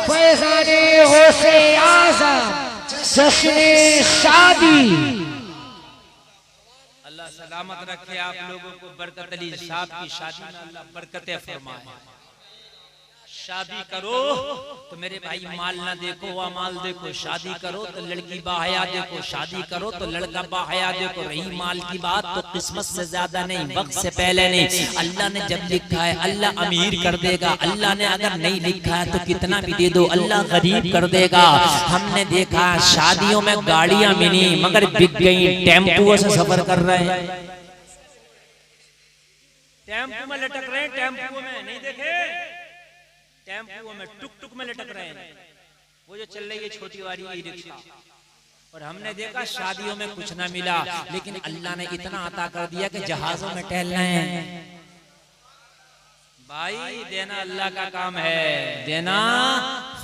फैज़ाने गौसे आज़म जश्ने शादी। अल्लाह सलामत रखे आप लोगों को, बरकत अली साहब की शादी में अल्लाह बरकतें फरमाए। शादी करो तो मेरे भाई माल ना देखो वा माल देखो, शादी करो तो लड़की बाहया देखो, शादी करो तो लड़का बाहया देखो। रही माल की बात तो किस्मत से ज्यादा नहीं, वक्त से पहले नहीं। अल्लाह ने जब लिखा है अल्लाह अमीर कर देगा, अल्लाह ने अगर नहीं लिखा है तो कितना भी दे दो अल्लाह गरीब कर देगा। हमने देखा शादियों में गाड़ियां मिली मगर बिक गई, टेम्पुओं से सफर कर रहे हैं, टेम्पो में लटक रहे हैं, टेम्पो में नहीं देखे, टेम्पो में टुक टुक में लटक रहे हैं, वो जो चल रही है छोटी वाली ई रिक्शा। और हमने देखा शादियों में कुछ ना मिला, लेकिन अल्लाह ने इतना अता कर दिया कि जहाजों में टहल रहे हैं। भाई देना अल्लाह का काम है, देना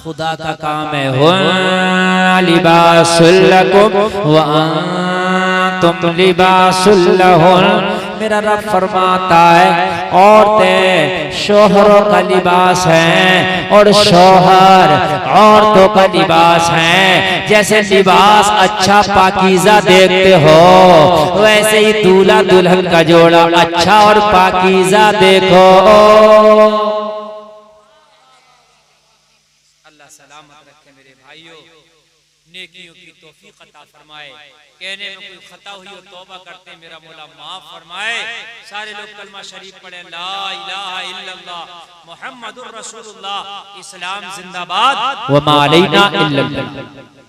खुदा का काम है। हुवा लिबासुल लकुम व अंतुम लिबासुल लहुन। मेरा रब फरमाता है औरतें शोहरों का लिबास हैं और शोहर औरतों का लिबास हैं। जैसे लिबास अच्छा पाकीज़ा देखते हो वैसे ही दूल्हा दुल्हन का जोड़ा अच्छा और पाकीज़ा देखो। अल्लाह सलामत रखे मेरे भाइयों, नेकियों की तौफीक अता फरमाए। कहने में कोई खता हुई हो तौबा करते मेरा मौला माफ फरमाए। सारे लोग कलमा शरीफ पढ़े, ला इलाहा इल्लल्लाह मुहम्मदुर रसूलुल्लाह। इस्लाम जिंदाबाद व मा अलैना इल्लल्लाह।